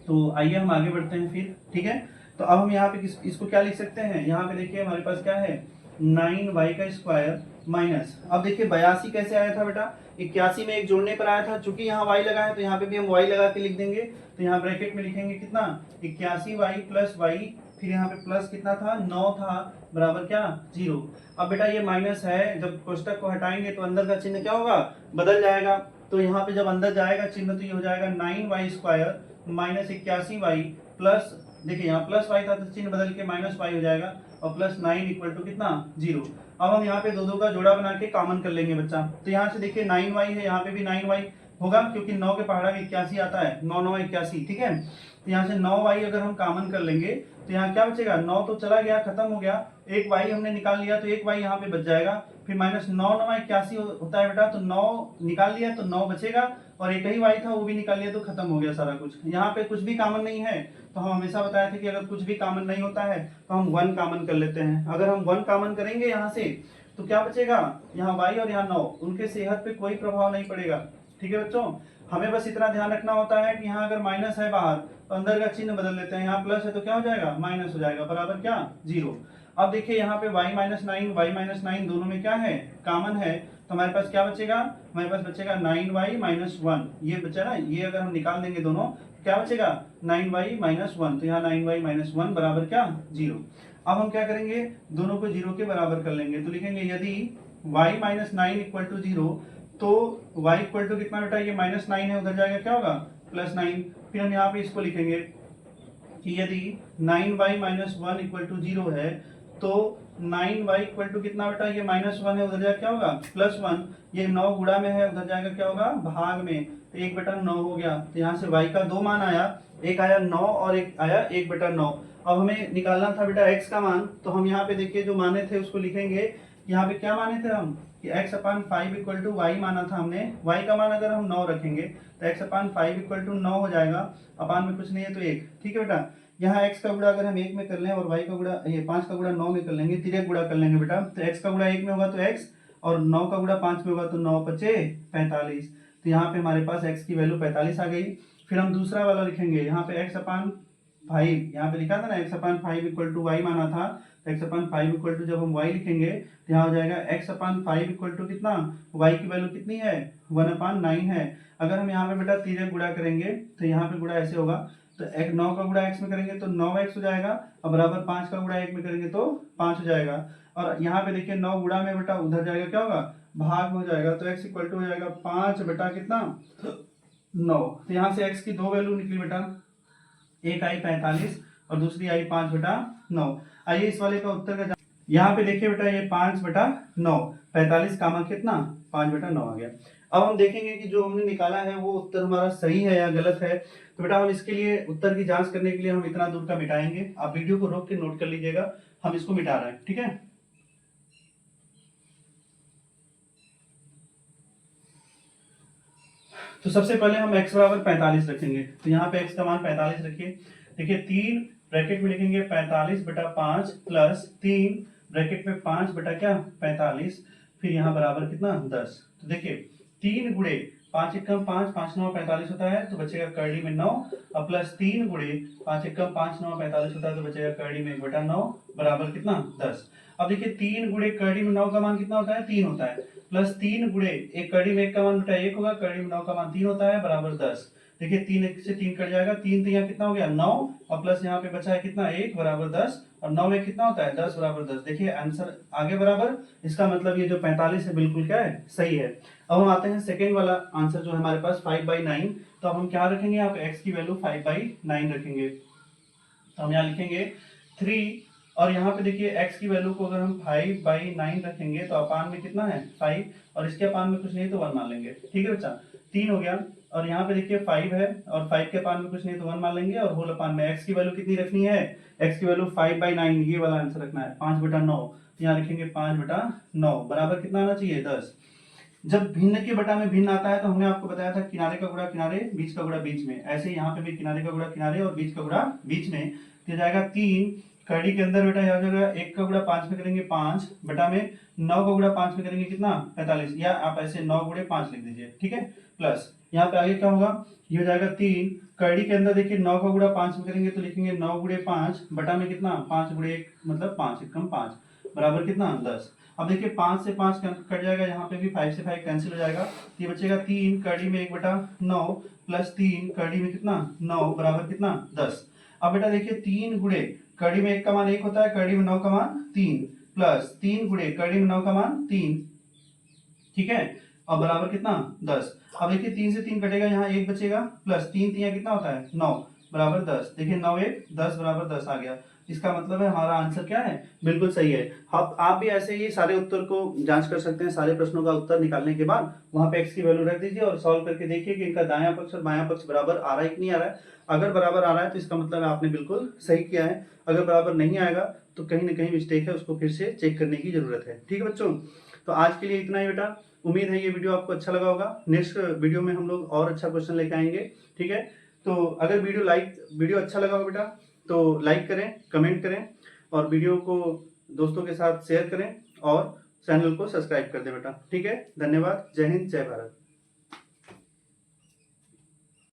तो आइए हम आगे बढ़ते हैं फिर, ठीक है। तो अब हम यहाँ पे इसको क्या लिख सकते हैं, यहाँ पे देखिए हमारे पास क्या है 9y का स्क्वायर माइनस, अब देखिए 82 कैसे आया था बेटा 81 में एक जोड़ने पर आया था, चूंकि यहाँ y लगा है तो यहाँ पे भी हम y लगा के लिख देंगे, तो यहाँ ब्रैकेट में लिखेंगे कितना 81y प्लस y, फिर यहाँ पे प्लस कितना था 9 था बराबर क्या 0। अब बेटा ये माइनस है, जब कोष्टक को हटाएंगे तो अंदर का चिन्ह क्या होगा बदल जाएगा, तो यहाँ पे जब अंदर जाएगा चिन्ह तो ये हो जाएगा 9y square minus 81y plus, देखिए यहाँ प्लस y था तो चिन्ह बदल के माइनस y हो जाएगा, और प्लस 9 इक्वल टू कितना 0। अब हम यहाँ पे दो दो का जोड़ा बना के कॉमन कर लेंगे बच्चा, तो यहाँ से देखिए 9y है, यहाँ पे भी 9y होगा क्योंकि 9 के पहाड़ा में 81 आता है, 9 9 81, ठीक है। तो यहाँ से 9y अगर हम कॉमन कर लेंगे तो यहाँ क्या बचेगा 9 तो चला गया खत्म हो गया, एक y हमने निकाल लिया तो एक y यहाँ पे बच जाएगा, फिर माइनस 9 9 81 होता है बेटा, तो 9 निकाल लिया तो 9 बचेगा, और एक ही y था वो भी निकाल लिया तो खत्म हो गया सारा कुछ। यहाँ पे कुछ भी कॉमन नहीं है, तो हम हमेशा बताए थे कि अगर कुछ भी कॉमन नहीं होता है तो हम 1 कॉमन कर लेते हैं। अगर हम 1 कॉमन करेंगे यहाँ से तो क्या बचेगा, यहाँ y और यहाँ 9, उनके सेहत पे कोई प्रभाव नहीं पड़ेगा, ठीक है बच्चों। हमें बस इतना ध्यान रखना होता है कि यहाँ अगर माइनस है बाहर तो अंदर का चिन्ह बदल लेते हैं, यहाँ प्लस है तो क्या हो जाएगा माइनस हो जाएगा बराबर क्या 0। अब देखिए यहाँ पे y माइनस 9 दोनों में क्या है कॉमन है, तो हमारे पास क्या बचेगा, हमारे पास बचेगा 9y माइनस 1, ये बचा ना, ये अगर हम निकाल देंगे दोनों क्या बचेगा 9y माइनस 1, तो यहाँ 9y माइनस 1 बराबर क्या 0। अब हम क्या करेंगे दोनों को 0 के बराबर कर लेंगे, तो लिखेंगे यदि y माइनस 9 इक्वल टू 0, तो y इक्वल टू कितना बेटा ये माइनस 9 है, उधर जाएगा क्या होगा प्लस 9। फिर हम यहाँ पे इसको लिखेंगे कि यदि 9y माइनस 1 इक्वल टू 0 है तो 9y इक्वल टू कितना बेटा ये माइनस 1 है, उधर जाएगा क्या होगा प्लस 1, ये 9 गुणा में है उधर जाएगा क्या होगा भाग में, तो 1 बटा 9 हो गया। तो यहाँ से y का दो मान आया, एक आया 9 और एक आया 1 बटा 9। अब हमें निकालना था बेटा x का मान, तो हम यहाँ पे देखिए जो माने थे उसको लिखेंगे। यहाँ पे क्या माने थे हम कि x upon 5 equal to y माना था हमने, y का मान अगर हम 9 रखेंगे तो x अपान 5 इक्वल टू 9 हो जाएगा, अपान में कुछ नहीं है तो 1, ठीक है बेटा। यहाँ x का गुणा अगर हम 1 में कर लें और y का गुणा ये 5 का गुणा 9 में कर लेंगे, तिर्यक गुणा कर लेंगे बेटा, तो x का गुणा 1 में होगा तो x और 9 का गुणा 5 में होगा तो 9 पचे 45, तो यहाँ पे हमारे पास x की वैल्यू 45 आ गई। फिर हम दूसरा वाला लिखेंगे, यहाँ पे x अपान 5, यहाँ पे लिखा था ना x upon 5 equal to y माना था, तो x अपान 5 इक्वल टू जब हम y लिखेंगे तो यहाँ हो जाएगा x अपान 5 इक्वल टू कितना, y की वैल्यू कितनी है 1/9 है। अगर हम यहाँ पे बेटा तिर्यक गुणा करेंगे तो यहाँ पे गुणा ऐसे होगा, तो 9 का गुणा x में करेंगे तो 9x हो जाएगा, और बराबर 5 का गुणा 1 में करेंगे तो 5 हो जाएगा। और यहाँ पे देखिए 9 गुणा में बेटा उधर जाएगा क्या होगा, भाग में हो जाएगा, तो x इक्वल टू हो जाएगा 5 बेटा कितना 9। तो यहाँ से x की दो वैल्यू निकली बेटा, एक आई 45 और दूसरी आई 5/9। आइए इस वाले का उत्तर का यहाँ पे देखिए बेटा ये 5/9, 45 कामा कितना 5/9 आ गया। अब हम देखेंगे कि जो हमने निकाला है वो उत्तर हमारा सही है या गलत है। तो बेटा हम इसके लिए उत्तर की जांच करने के लिए हम इतना दूर का मिटाएंगे, आप वीडियो को रोक के नोट कर लीजिएगा, हम इसको मिटा रहे हैं, ठीक है। तो सबसे पहले हम x बराबर 45 रखेंगे, तो यहाँ पे x का मान 45 रखिए। देखिए 3 ब्रैकेट में लिखेंगे 45/5 प्लस 3 ब्रैकेट में 5/45, फिर यहाँ बराबर कितना 10। तो देखिए 3 गुणे 5 एकम 5, 5 9 45 होता है, तो बचेगा करड़ी में 9, और प्लस 3 गुणे 5 एकम 5 9 45 होता है, तो बचेगा करड़ी में 1/9 बराबर कितना 10। अब देखिए 3 गुणे करड़ी में 9 का मान कितना होता है 3 होता है, प्लस 3 गुणे एक करड़ी में 1 का मान बेटा 1 होगा, करड़ी में 9 का मान 3 होता है बराबर 10। देखिए 3 1 से 3 कट जाएगा, 3 तो यहाँ कितना हो गया 9, और प्लस यहाँ पे बचा है कितना 1 बराबर 10, और 9 1 कितना होता है 10 बराबर 10। देखिए आंसर आगे बराबर, इसका मतलब ये जो 45 है बिल्कुल क्या है सही है। अब हम आते हैं सेकेंड वाला आंसर जो है हमारे पास 5/9। तो अब हम क्या रखेंगे, यहाँ पे x की वैल्यू 5/9 रखेंगे, तो हम यहाँ लिखेंगे 3, और यहाँ पे देखिए x की वैल्यू को अगर हम 5/9 रखेंगे तो अपान में कितना है 5, और इसके अपान में कुछ नहीं तो 1 मान लेंगे, ठीक है बच्चा 3 हो गया। और यहाँ पे देखिए 5 है और 5 के अपान में कुछ नहीं तो 1 मान लेंगे, और होल अपान में x की वैल्यू कितनी रखनी है, x की वैल्यू 5/9, ये वाला आंसर रखना है 5/9। यहाँ लिखेंगे 5/9 बराबर कितना आना चाहिए 10। जब भिन्न के बटा में भिन्न आता है तो हमने आपको बताया था किनारे का गुणा किनारे, बीच का गुणा बीच में, ऐसे यहाँ पे भी किनारे का गुणा किनारे और बीच का गुणा बीच में, तो जाएगा 3 कड़ी के अंदर बेटा आ जाएगा 1 का गुणा 5 में करेंगे 5 बटा में 9 का गुणा 5 में करेंगे कितना 45, या आप ऐसे 9 गुणे 5 लिख दीजिए, ठीक है। प्लस यहाँ पे आगे क्या होगा, ये हो जाएगा 3 कड़ी के अंदर देखिए 9 का गुणा 5 में करेंगे तो लिखेंगे 9 गुणे 5 बटा में कितना 5 गुणे 1 मतलब 5 एकम 5 बराबर कितना 10। अब देखिए 5 से 5 कट जाएगा, यहाँ पे भी 5 से 5 कैंसिल हो जाएगा, ये बचेगा 3 कड़ी में 1/9 प्लस 3 कड़ी में कितना 9 बराबर कितना 10। अब बेटा देखिए 3 गुणे कड़ी में 1 का मान 1 होता है, कड़ी में 9 का मान 3, प्लस 3 गुणे कड़ी में 9 का मान 3, ठीक है, और बराबर कितना 10। अब देखिए 3 से 3 कटेगा, यहाँ 1 बचेगा, प्लस 3 3 कितना होता है 9 बराबर 10। देखिए 9 1 10 बराबर 10 आ गया। इसका मतलब है हमारा आंसर क्या है बिल्कुल सही है। आप भी ऐसे ही सारे उत्तर को जांच कर सकते हैं, सारे प्रश्नों का उत्तर निकालने के बाद वहां पे x की वैल्यू रख दीजिए और सॉल्व करके देखिए कि इनका दायां पक्ष और बायां पक्ष बराबर आ रहा है कि नहीं आ रहा है। अगर बराबर आ रहा है तो इसका मतलब है आपने बिल्कुल सही किया है, अगर बराबर नहीं आएगा तो कहीं ना कहीं मिस्टेक है, उसको फिर से चेक करने की जरूरत है, ठीक है बच्चों। तो आज के लिए इतना ही बेटा, उम्मीद है ये वीडियो आपको अच्छा लगा होगा। नेक्स्ट वीडियो में हम लोग और अच्छा क्वेश्चन लेके आएंगे, ठीक है। तो अगर वीडियो अच्छा लगा हो बेटा तो लाइक करें, कमेंट करें, और वीडियो को दोस्तों के साथ शेयर करें, और चैनल को सब्सक्राइब कर दें बेटा, ठीक है। धन्यवाद, जय हिंद, जय भारत।